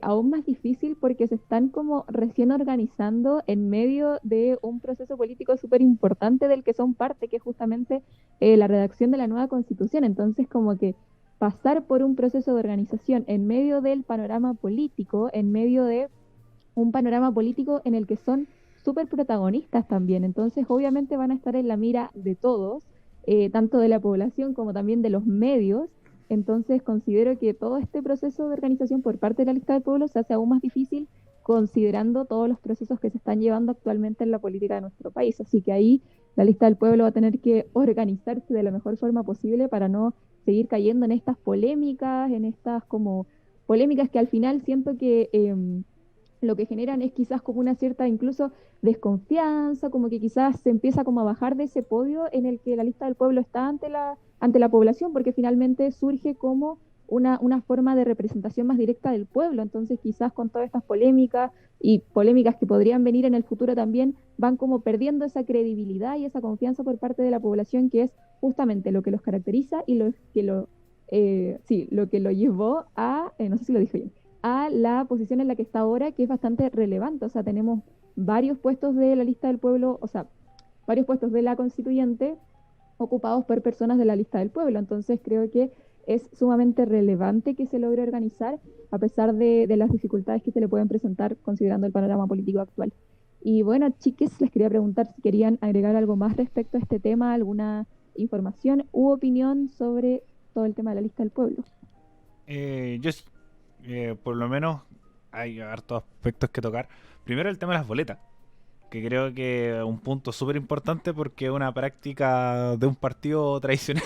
aún más difícil porque se están como recién organizando en medio de un proceso político súper importante del que son parte, que es justamente la redacción de la nueva constitución. Entonces, como que pasar por un proceso de organización en medio del panorama político, en medio de un panorama político en el que son súper protagonistas también. Entonces, obviamente van a estar en la mira de todos, tanto de la población como también de los medios. Entonces, considero que todo este proceso de organización por parte de la lista del pueblo se hace aún más difícil considerando todos los procesos que se están llevando actualmente en la política de nuestro país. Así que ahí la lista del pueblo va a tener que organizarse de la mejor forma posible para no seguir cayendo en estas polémicas, en estas como polémicas que al final siento que lo que generan es quizás como una cierta incluso desconfianza, como que quizás se empieza como a bajar de ese podio en el que la lista del pueblo está ante la población, porque finalmente surge como una forma de representación más directa del pueblo. Entonces quizás con todas estas polémicas y polémicas que podrían venir en el futuro también, van como perdiendo esa credibilidad y esa confianza por parte de la población, que es justamente lo que los caracteriza y lo que lo llevó a, no sé si lo dije bien, a la posición en la que está ahora, que es bastante relevante. O sea, tenemos varios puestos de la lista del pueblo, o sea, varios puestos de la constituyente ocupados por personas de la lista del pueblo. Entonces creo que es sumamente relevante que se logre organizar a pesar de las dificultades que se le pueden presentar considerando el panorama político actual. Y bueno, chiques, les quería preguntar si querían agregar algo más respecto a este tema, alguna información u opinión sobre todo el tema de la lista del pueblo. Yo sí, por lo menos hay hartos aspectos que tocar. Primero el tema de las boletas, que creo que es un punto súper importante porque es una práctica de un partido tradicional.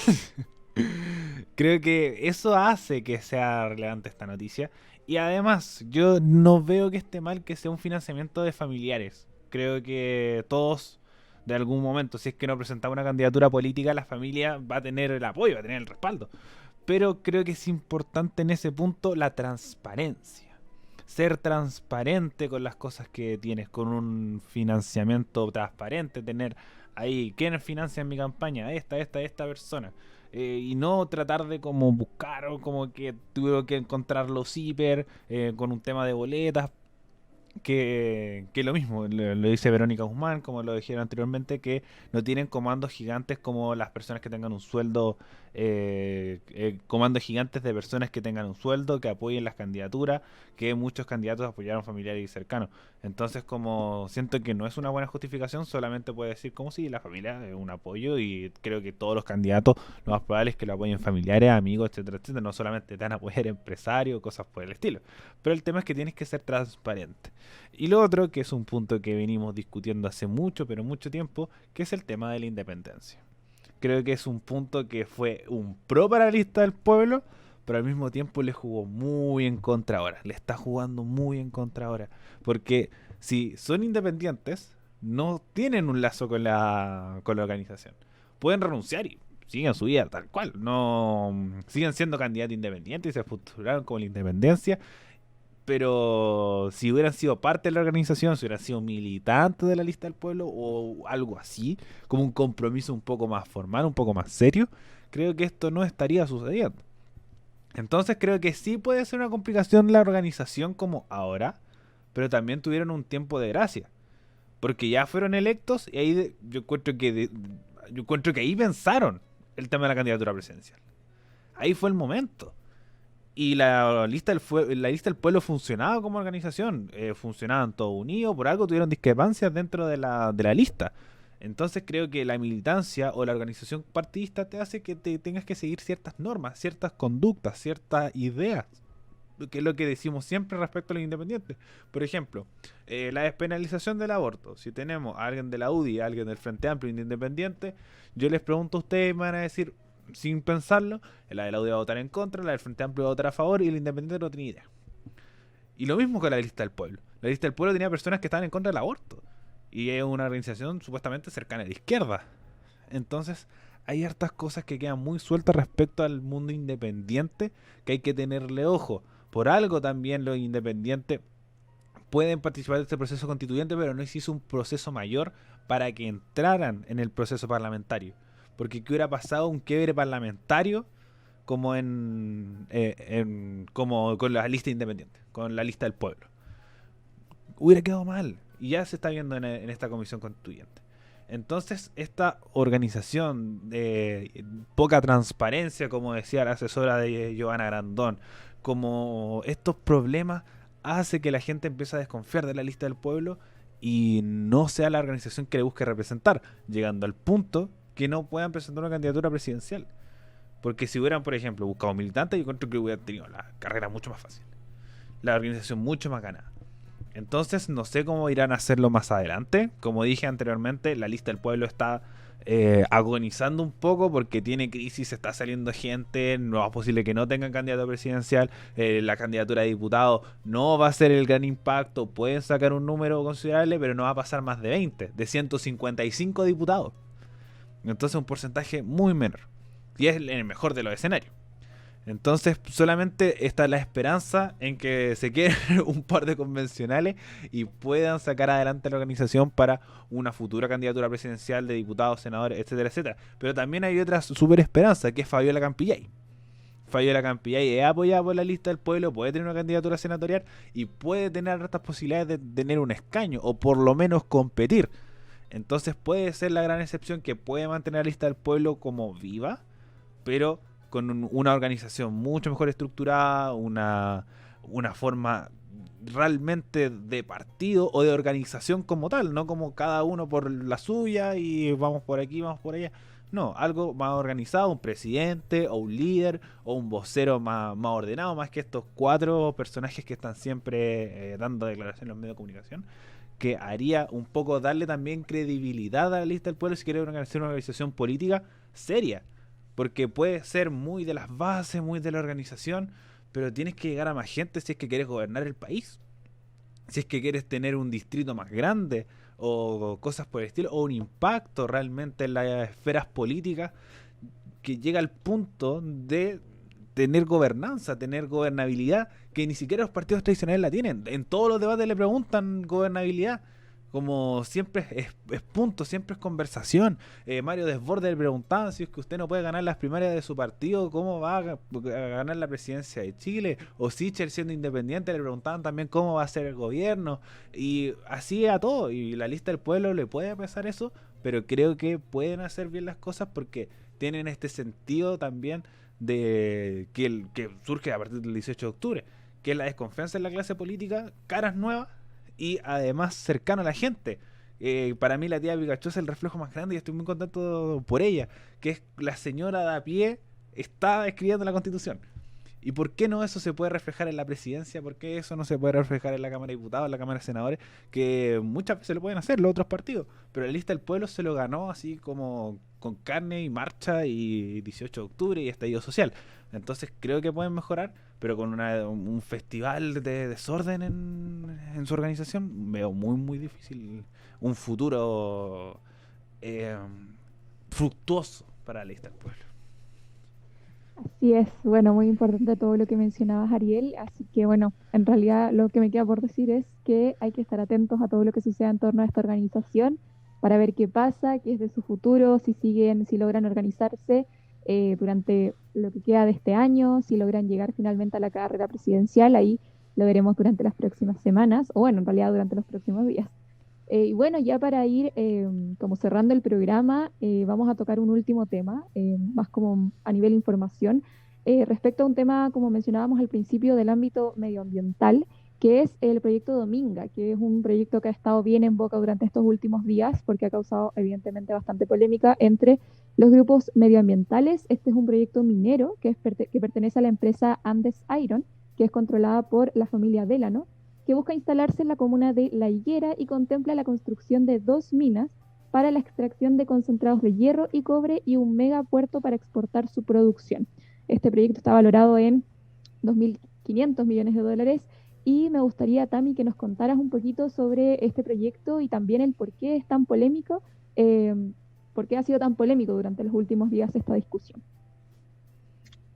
Creo que eso hace que sea relevante esta noticia. Y además, yo no veo que esté mal que sea un financiamiento de familiares. Creo que todos, de algún momento, si es que no presentamos una candidatura política, la familia va a tener el apoyo, va a tener el respaldo. Pero creo que es importante en ese punto la transparencia. Ser transparente con las cosas que tienes, con un financiamiento transparente, tener ahí, ¿quiénes financian mi campaña? Esta persona. Y no tratar de como buscar o como que tuve que encontrar los hiper con un tema de boletas, que lo mismo, lo dice Verónica Guzmán, como lo dijeron anteriormente, que no tienen comandos gigantes como las personas que tengan un sueldo, comandos gigantes de personas que tengan un sueldo, que apoyen las candidaturas, que muchos candidatos apoyaron familiares y cercanos. Entonces, como siento que no es una buena justificación, solamente puede decir como si la familia es un apoyo y creo que todos los candidatos, lo más probable es que lo apoyen familiares, amigos, etcétera, etcétera. No solamente te van a apoyar empresarios, cosas por el estilo. Pero el tema es que tienes que ser transparente. Y lo otro, que es un punto que venimos discutiendo hace mucho, pero mucho tiempo, que es el tema de la independencia. Creo que es un punto que fue un pro para la lista del pueblo, pero al mismo tiempo le jugó muy en contra ahora. Le está jugando muy en contra ahora. Porque si son independientes, no tienen un lazo con la organización. Pueden renunciar y siguen su vida tal cual. No siguen siendo candidatos independientes y se postularon como la independencia. Pero si hubieran sido parte de la organización, si hubieran sido militantes de la lista del pueblo o algo así, como un compromiso un poco más formal, un poco más serio, creo que esto no estaría sucediendo. Entonces creo que sí puede ser una complicación la organización como ahora, pero también tuvieron un tiempo de gracia, porque ya fueron electos y ahí yo encuentro que ahí pensaron el tema de la candidatura presidencial. Ahí fue el momento. Y la lista del pueblo funcionaba como organización, funcionaban todos unidos, por algo tuvieron discrepancias dentro de la lista. Entonces creo que la militancia o la organización partidista te hace que te tengas que seguir ciertas normas, ciertas conductas, ciertas ideas. que es lo que decimos siempre respecto a los independientes. Por ejemplo, la despenalización del aborto. Si tenemos a alguien de la UDI, a alguien del Frente Amplio Independiente, yo les pregunto a ustedes y me van a decir, sin pensarlo, la de la UDI va a votar en contra, la del Frente Amplio va a votar a favor y el Independiente no tiene idea. Y lo mismo con la lista del pueblo. La lista del pueblo tenía personas que estaban en contra del aborto. Y es una organización supuestamente cercana a la izquierda. Entonces, hay hartas cosas que quedan muy sueltas respecto al mundo independiente que hay que tenerle ojo. Por algo también los independientes pueden participar de este proceso constituyente, pero no existe un proceso mayor para que entraran en el proceso parlamentario. Porque ¿qué hubiera pasado un quiebre parlamentario como como con la lista independiente, con la lista del pueblo? Hubiera quedado mal. Y ya se está viendo en esta comisión constituyente. Entonces, esta organización de poca transparencia, como decía la asesora de Giovanna Grandón, como estos problemas, hace que la gente empiece a desconfiar de la lista del pueblo y no sea la organización que le busque representar, llegando al punto que no puedan presentar una candidatura presidencial. Porque si hubieran, por ejemplo, buscado militantes, yo creo que hubieran tenido la carrera mucho más fácil, la organización mucho más ganada. Entonces no sé cómo irán a hacerlo más adelante. Como dije anteriormente, la lista del pueblo está agonizando un poco porque tiene crisis, está saliendo gente, no es posible que no tengan candidato presidencial, la candidatura de diputado no va a ser el gran impacto, pueden sacar un número considerable, pero no va a pasar más de 20, de 155 diputados. Entonces un porcentaje muy menor. Y es en el mejor de los escenarios. Entonces solamente está la esperanza en que se queden un par de convencionales y puedan sacar adelante la organización para una futura candidatura presidencial de diputados, senadores, etcétera, etcétera. Pero también hay otra super esperanza, que es Fabiola Campillay. Fabiola Campillay es apoyada por la lista del pueblo, puede tener una candidatura senatorial y puede tener estas posibilidades de tener un escaño o por lo menos competir. Entonces puede ser la gran excepción que puede mantener la lista del pueblo como viva, pero con una organización mucho mejor estructurada, una forma realmente de partido o de organización como tal, no como cada uno por la suya y vamos por aquí, vamos por allá. No, algo más organizado, un presidente o un líder o un vocero más ordenado, más que estos 4 personajes que están siempre dando declaraciones en los medios de comunicación, que haría un poco darle también credibilidad a la lista del pueblo si quiere organizar una organización política seria. Porque puede ser muy de las bases, muy de la organización, pero tienes que llegar a más gente si es que quieres gobernar el país. Si es que quieres tener un distrito más grande o cosas por el estilo, o un impacto realmente en las esferas políticas que llega al punto de tener gobernanza, tener gobernabilidad, que ni siquiera los partidos tradicionales la tienen. En todos los debates le preguntan gobernabilidad. Como siempre es punto, siempre es conversación. Mario Desbordes le preguntaba si es que usted no puede ganar las primarias de su partido, ¿cómo va a ganar la presidencia de Chile? O Sichel siendo independiente le preguntaban también cómo va a ser el gobierno. Y así a todo. Y la lista del pueblo le puede pesar eso, pero creo que pueden hacer bien las cosas porque tienen este sentido también de que surge a partir del 18 de octubre, que es la desconfianza en la clase política, caras nuevas y además cercano a la gente. Para mí la tía Pikachu es el reflejo más grande y estoy muy contento por ella, que es la señora de a pie está escribiendo la Constitución. ¿Y por qué no eso se puede reflejar en la presidencia? ¿Por qué eso no se puede reflejar en la Cámara de Diputados, en la Cámara de Senadores? Que muchas veces lo pueden hacer los otros partidos, pero la lista del pueblo se lo ganó así como con carne y marcha y 18 de octubre y estallido social. Entonces creo que pueden mejorar, pero con un festival de desorden en su organización veo muy muy difícil un futuro fructuoso para la lista del pueblo. Así es, bueno, muy importante todo lo que mencionabas, Ariel, así que bueno, en realidad lo que me queda por decir es que hay que estar atentos a todo lo que suceda en torno a esta organización para ver qué pasa, qué es de su futuro, si logran organizarse durante lo que queda de este año, si logran llegar finalmente a la carrera presidencial, ahí lo veremos durante las próximas semanas, o bueno, en realidad durante los próximos días. Y bueno, ya para ir como cerrando el programa, vamos a tocar un último tema, más como a nivel información, respecto a un tema, como mencionábamos al principio, del ámbito medioambiental, que es el proyecto Dominga, que es un proyecto que ha estado bien en boca durante estos últimos días, porque ha causado evidentemente bastante polémica entre los grupos medioambientales. Este es un proyecto minero que pertenece a la empresa Andes Iron, que es controlada por la familia Delano, que busca instalarse en la comuna de La Higuera y contempla la construcción de 2 minas para la extracción de concentrados de hierro y cobre y un megapuerto para exportar su producción. Este proyecto está valorado en 2.500 millones de dólares y me gustaría, Tami, que nos contaras un poquito sobre este proyecto y también el por qué es tan polémico, eh, por qué ha sido tan polémico durante los últimos días esta discusión.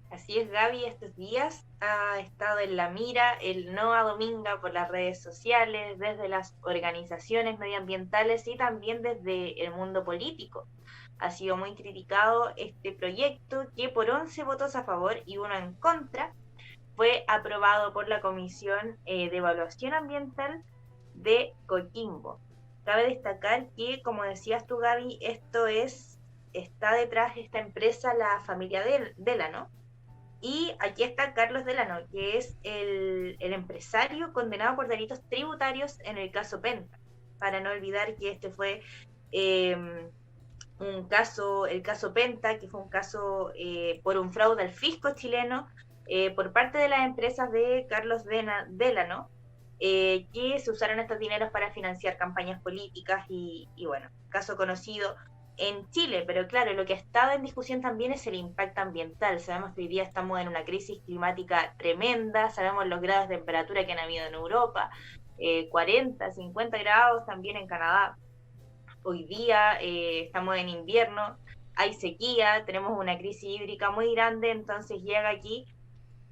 Así es, Gaby, estos días ha estado en la mira el Noa Dominga por las redes sociales, desde las organizaciones medioambientales y también desde el mundo político. Ha sido muy criticado este proyecto que por 11 votos a favor y 1 en contra fue aprobado por la Comisión de Evaluación Ambiental de Coquimbo. Cabe destacar que, como decías tú, Gaby, está detrás de esta empresa la familia Delano. Y aquí está Carlos Delano, que es el empresario condenado por delitos tributarios en el caso Penta. Para no olvidar que este fue el caso Penta, que fue un caso por un fraude al fisco chileno por parte de las empresas de Carlos Delano, que se usaron estos dineros para financiar campañas políticas y bueno, caso conocido en Chile, pero claro, lo que ha estado en discusión también es el impacto ambiental. Sabemos que hoy día estamos en una crisis climática tremenda, sabemos los grados de temperatura que han habido en Europa, 40, 50 grados también en Canadá. Hoy día estamos en invierno, hay sequía, tenemos una crisis hídrica muy grande, entonces llega aquí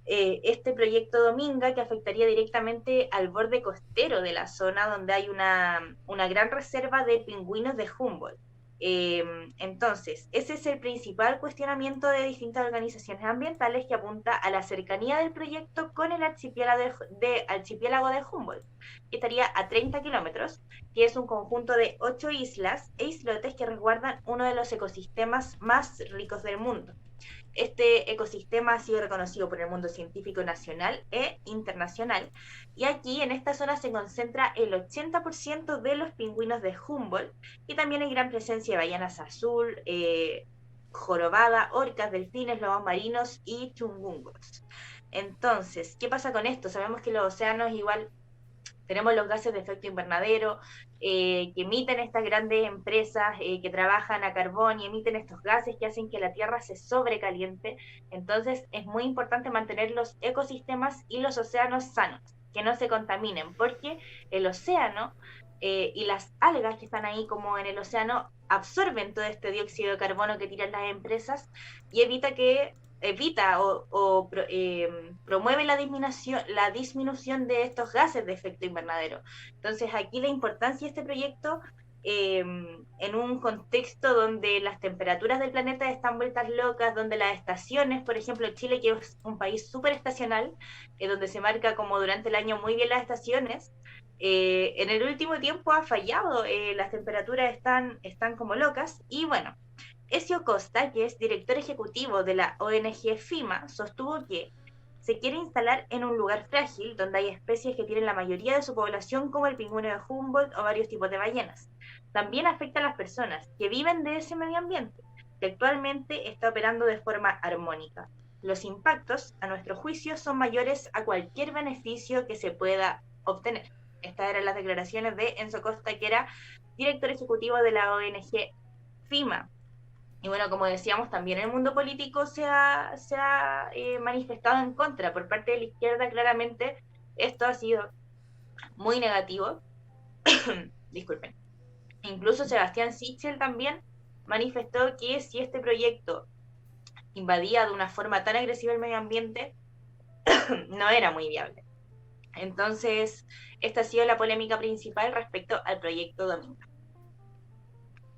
este proyecto Dominga que afectaría directamente al borde costero de la zona donde hay una gran reserva de pingüinos de Humboldt. Entonces, ese es el principal cuestionamiento de distintas organizaciones ambientales que apunta a la cercanía del proyecto con el archipiélago de Humboldt, que estaría a 30 kilómetros, que es un conjunto de 8 islas e islotes que resguardan uno de los ecosistemas más ricos del mundo. Este ecosistema ha sido reconocido por el mundo científico nacional e internacional, y aquí en esta zona se concentra el 80% de los pingüinos de Humboldt, y también hay gran presencia de ballenas azul, jorobada, orcas, delfines, lobos marinos y chungungos. Entonces, ¿qué pasa con esto? Sabemos que los océanos igual tenemos los gases de efecto invernadero que emiten estas grandes empresas que trabajan a carbón y emiten estos gases que hacen que la Tierra se sobrecaliente. Entonces es muy importante mantener los ecosistemas y los océanos sanos, que no se contaminen, porque el océano y las algas que están ahí como en el océano absorben todo este dióxido de carbono que tiran las empresas y promueve la disminución de estos gases de efecto invernadero. Entonces aquí la importancia de este proyecto en un contexto donde las temperaturas del planeta están vueltas locas, donde las estaciones, por ejemplo Chile, que es un país súper estacional, donde se marca como durante el año muy bien las estaciones, en el último tiempo ha fallado, las temperaturas están como locas, y bueno, Ezio Costa, que es director ejecutivo de la ONG FIMA, sostuvo que se quiere instalar en un lugar frágil donde hay especies que tienen la mayoría de su población, como el pingüino de Humboldt o varios tipos de ballenas. También afecta a las personas que viven de ese medio ambiente, que actualmente está operando de forma armónica. Los impactos, a nuestro juicio, son mayores a cualquier beneficio que se pueda obtener. Estas eran las declaraciones de Enzo Costa, que era director ejecutivo de la ONG FIMA. Y bueno, como decíamos, también el mundo político se ha manifestado en contra. Por parte de la izquierda, claramente, esto ha sido muy negativo. Disculpen. Incluso Sebastián Sichel también manifestó que si este proyecto invadía de una forma tan agresiva el medio ambiente, no era muy viable. Entonces, esta ha sido la polémica principal respecto al proyecto Dominga.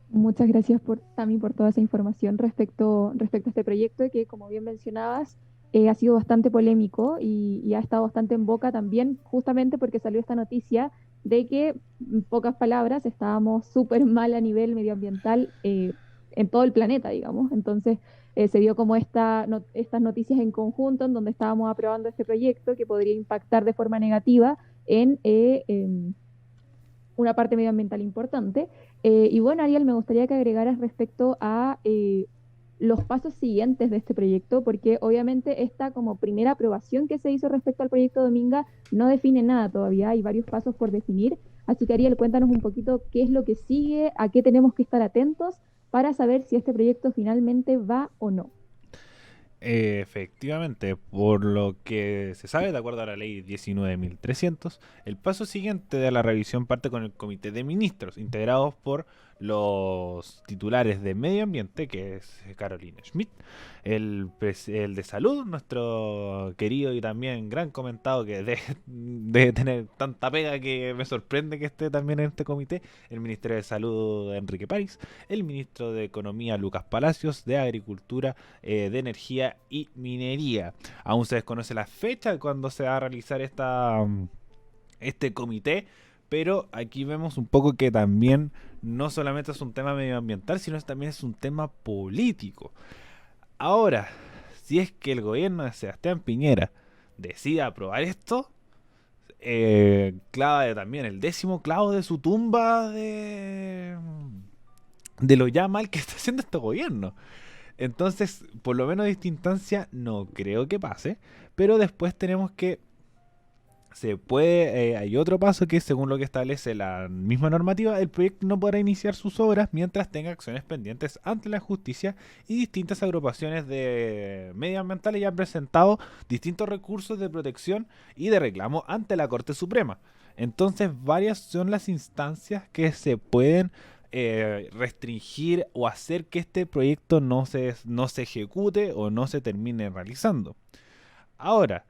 Muchas gracias Tami, por toda esa información respecto a este proyecto que, como bien mencionabas, ha sido bastante polémico y ha estado bastante en boca también, justamente porque salió esta noticia de que, en pocas palabras, estábamos súper mal a nivel medioambiental en todo el planeta, digamos. Entonces, se dio como estas noticias en conjunto, en donde estábamos aprobando este proyecto que podría impactar de forma negativa en una parte medioambiental importante. Y bueno, Ariel, me gustaría que agregaras respecto a los pasos siguientes de este proyecto, porque obviamente esta como primera aprobación que se hizo respecto al proyecto Dominga no define nada todavía, hay varios pasos por definir. Así que Ariel, cuéntanos un poquito qué es lo que sigue, a qué tenemos que estar atentos para saber si este proyecto finalmente va o no. Efectivamente, por lo que se sabe, de acuerdo a la ley 19.300, el paso siguiente de la revisión parte con el comité de ministros, integrados por los titulares de Medio Ambiente, que es Carolina Schmidt, el de Salud, nuestro querido y también gran comentado, que debe tener tanta pega que me sorprende que esté también en este comité, el Ministerio de Salud, Enrique París, el ministro de Economía, Lucas Palacios, de Agricultura, de Energía y Minería. Aún se desconoce la fecha de cuando se va a realizar este comité, pero aquí vemos un poco que también no solamente es un tema medioambiental, sino que también es un tema político. Ahora, si es que el gobierno de Sebastián Piñera decide aprobar esto, clava también el 10º clavo de su tumba de lo ya mal que está haciendo este gobierno. Entonces, por lo menos de esta instancia no creo que pase, pero después tenemos que hay otro paso que, según lo que establece la misma normativa, el proyecto no podrá iniciar sus obras mientras tenga acciones pendientes ante la justicia, y distintas agrupaciones de medioambientales ya han presentado distintos recursos de protección y de reclamo ante la Corte Suprema. Entonces, varias son las instancias que se pueden restringir o hacer que este proyecto no se ejecute o no se termine realizando. Ahora,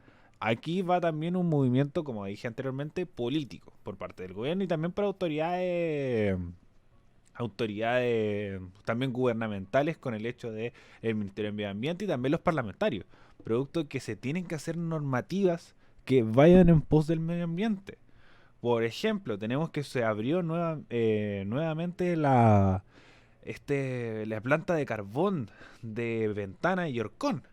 aquí va también un movimiento, como dije anteriormente, político por parte del gobierno y también por autoridades también gubernamentales, con el hecho de el Ministerio de Medio Ambiente y también los parlamentarios, producto que se tienen que hacer normativas que vayan en pos del medio ambiente. Por ejemplo, tenemos que se abrió nuevamente la planta de carbón de Ventana y Orcón,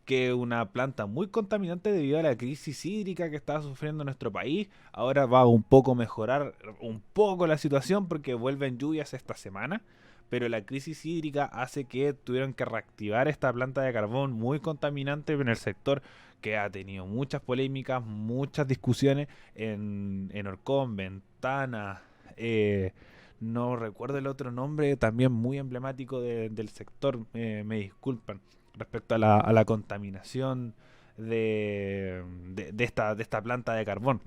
que es una planta muy contaminante debido a la crisis hídrica que está sufriendo nuestro país. Ahora va a un poco mejorar un poco la situación porque vuelven lluvias esta semana, pero la crisis hídrica hace que tuvieran que reactivar esta planta de carbón muy contaminante en el sector, que ha tenido muchas polémicas, muchas discusiones en Orcón, Ventana, no recuerdo el otro nombre, también muy emblemático del sector, me disculpan, respecto a la contaminación de esta planta de carbón,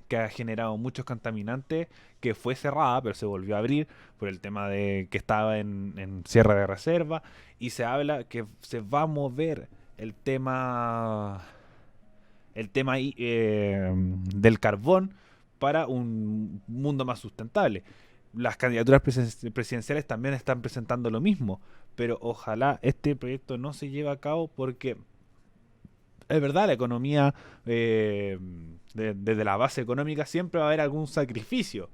que ha generado muchos contaminantes, que fue cerrada, pero se volvió a abrir por el tema de que estaba en cierre de reserva, y se habla que se va a mover del carbón para un mundo más sustentable. Las candidaturas presidenciales también están presentando lo mismo, pero ojalá este proyecto no se lleve a cabo, porque es verdad, la economía, desde la base económica siempre va a haber algún sacrificio.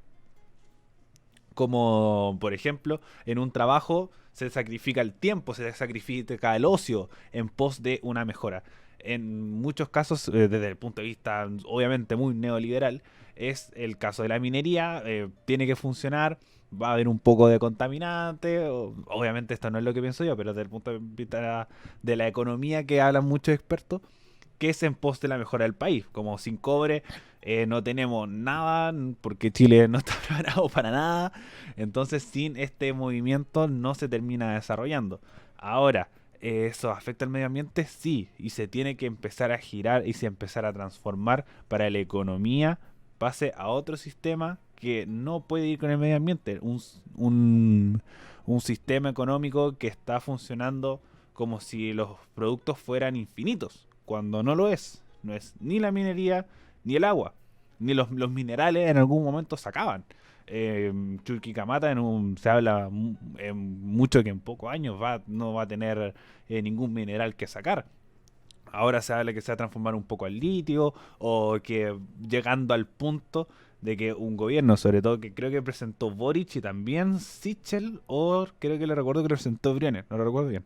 Como por ejemplo, en un trabajo se sacrifica el tiempo, se sacrifica el ocio en pos de una mejora. En muchos casos, desde el punto de vista obviamente muy neoliberal, es el caso de la minería, tiene que funcionar, va a haber un poco de contaminante, obviamente esto no es lo que pienso yo, pero desde el punto de vista de la economía que hablan muchos expertos, que es en pos de la mejora del país. Como sin cobre no tenemos nada, porque Chile no está preparado para nada. Entonces, sin este movimiento no se termina desarrollando. Ahora, ¿eso afecta al medio ambiente? Sí, y se tiene que empezar a girar y se empezar a transformar para que la economía pase a otro sistema que no puede ir con el medio ambiente. Un sistema económico que está funcionando como si los productos fueran infinitos, cuando no lo es. No es ni la minería, ni el agua, ni los minerales en algún momento se acaban. Chuquicamata se habla mucho que en pocos años no va a tener ningún mineral que sacar. Ahora se habla que se va a transformar un poco al litio, o que llegando al punto de que un gobierno, sobre todo que creo que presentó Boric y también Sichel, o creo que le recuerdo que lo presentó Briones, no lo recuerdo bien,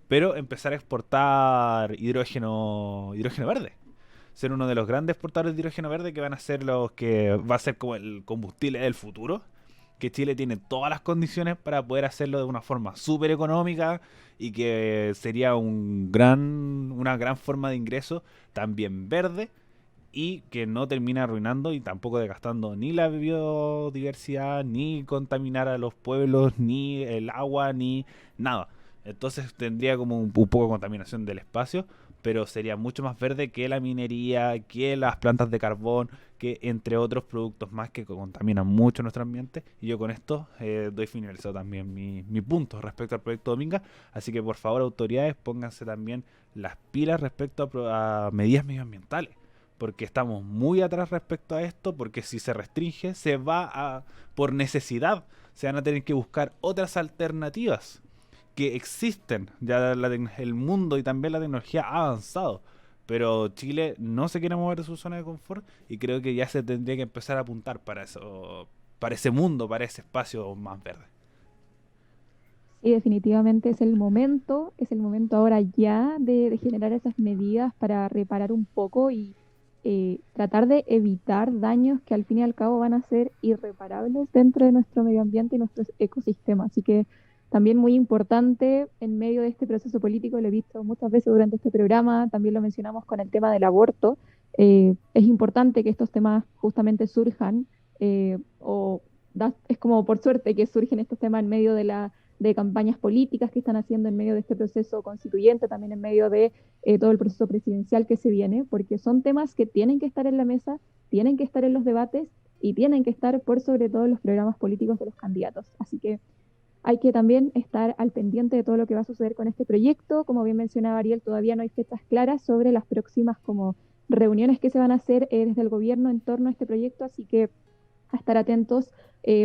pero empezar a exportar hidrógeno verde, ser uno de los grandes exportadores de hidrógeno verde, que van a ser los que va a ser como el combustible del futuro, que Chile tiene todas las condiciones para poder hacerlo de una forma súper económica y que sería una gran forma de ingreso, también verde, y que no termina arruinando y tampoco desgastando ni la biodiversidad, ni contaminar a los pueblos, ni el agua, ni nada. Entonces tendría como un poco de contaminación del espacio, pero sería mucho más verde que la minería, que las plantas de carbón, que entre otros productos más que contaminan mucho nuestro ambiente. Y yo con esto doy finalizado también mi punto respecto al proyecto Dominga. Así que por favor, autoridades, pónganse también las pilas respecto a medidas medioambientales, porque estamos muy atrás respecto a esto, porque si se restringe, por necesidad, se van a tener que buscar otras alternativas que existen. Ya el mundo y también la tecnología ha avanzado, pero Chile no se quiere mover de su zona de confort y creo que ya se tendría que empezar a apuntar para eso, para ese mundo, para ese espacio más verde. Sí, definitivamente es el momento ahora ya de generar esas medidas para reparar un poco y tratar de evitar daños que al fin y al cabo van a ser irreparables dentro de nuestro medio ambiente y nuestro ecosistema. Así que también muy importante en medio de este proceso político, lo he visto muchas veces durante este programa, también lo mencionamos con el tema del aborto, es importante que estos temas justamente surjan, es como por suerte que surgen estos temas en medio de campañas políticas que están haciendo en medio de este proceso constituyente, también en medio de todo el proceso presidencial que se viene, porque son temas que tienen que estar en la mesa, tienen que estar en los debates y tienen que estar por sobre todo en los programas políticos de los candidatos. Así que hay que también estar al pendiente de todo lo que va a suceder con este proyecto. Como bien mencionaba Ariel, todavía no hay fechas claras sobre las próximas como reuniones que se van a hacer desde el gobierno en torno a este proyecto, así que a estar atentos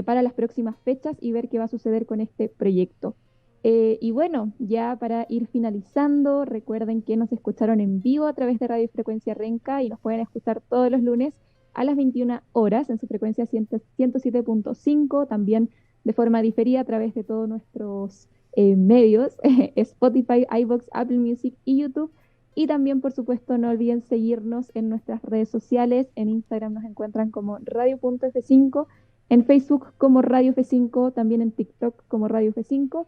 para las próximas fechas y ver qué va a suceder con este proyecto. Y bueno, ya para ir finalizando, recuerden que nos escucharon en vivo a través de Radio Frecuencia Renca y nos pueden escuchar todos los lunes a las 21 horas en su frecuencia 107.5, también de forma diferida a través de todos nuestros medios, Spotify, iVoox, Apple Music y YouTube. Y también, por supuesto, no olviden seguirnos en nuestras redes sociales. En Instagram nos encuentran como radio.f5, en Facebook como Radio F5, también en TikTok como Radio F5.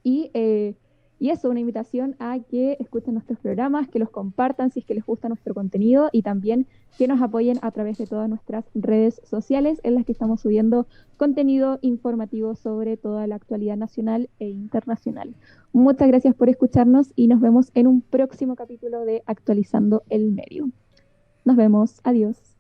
Y, y eso, una invitación a que escuchen nuestros programas, que los compartan si es que les gusta nuestro contenido y también que nos apoyen a través de todas nuestras redes sociales en las que estamos subiendo contenido informativo sobre toda la actualidad nacional e internacional. Muchas gracias por escucharnos y nos vemos en un próximo capítulo de Actualizando el Medio. Nos vemos. Adiós.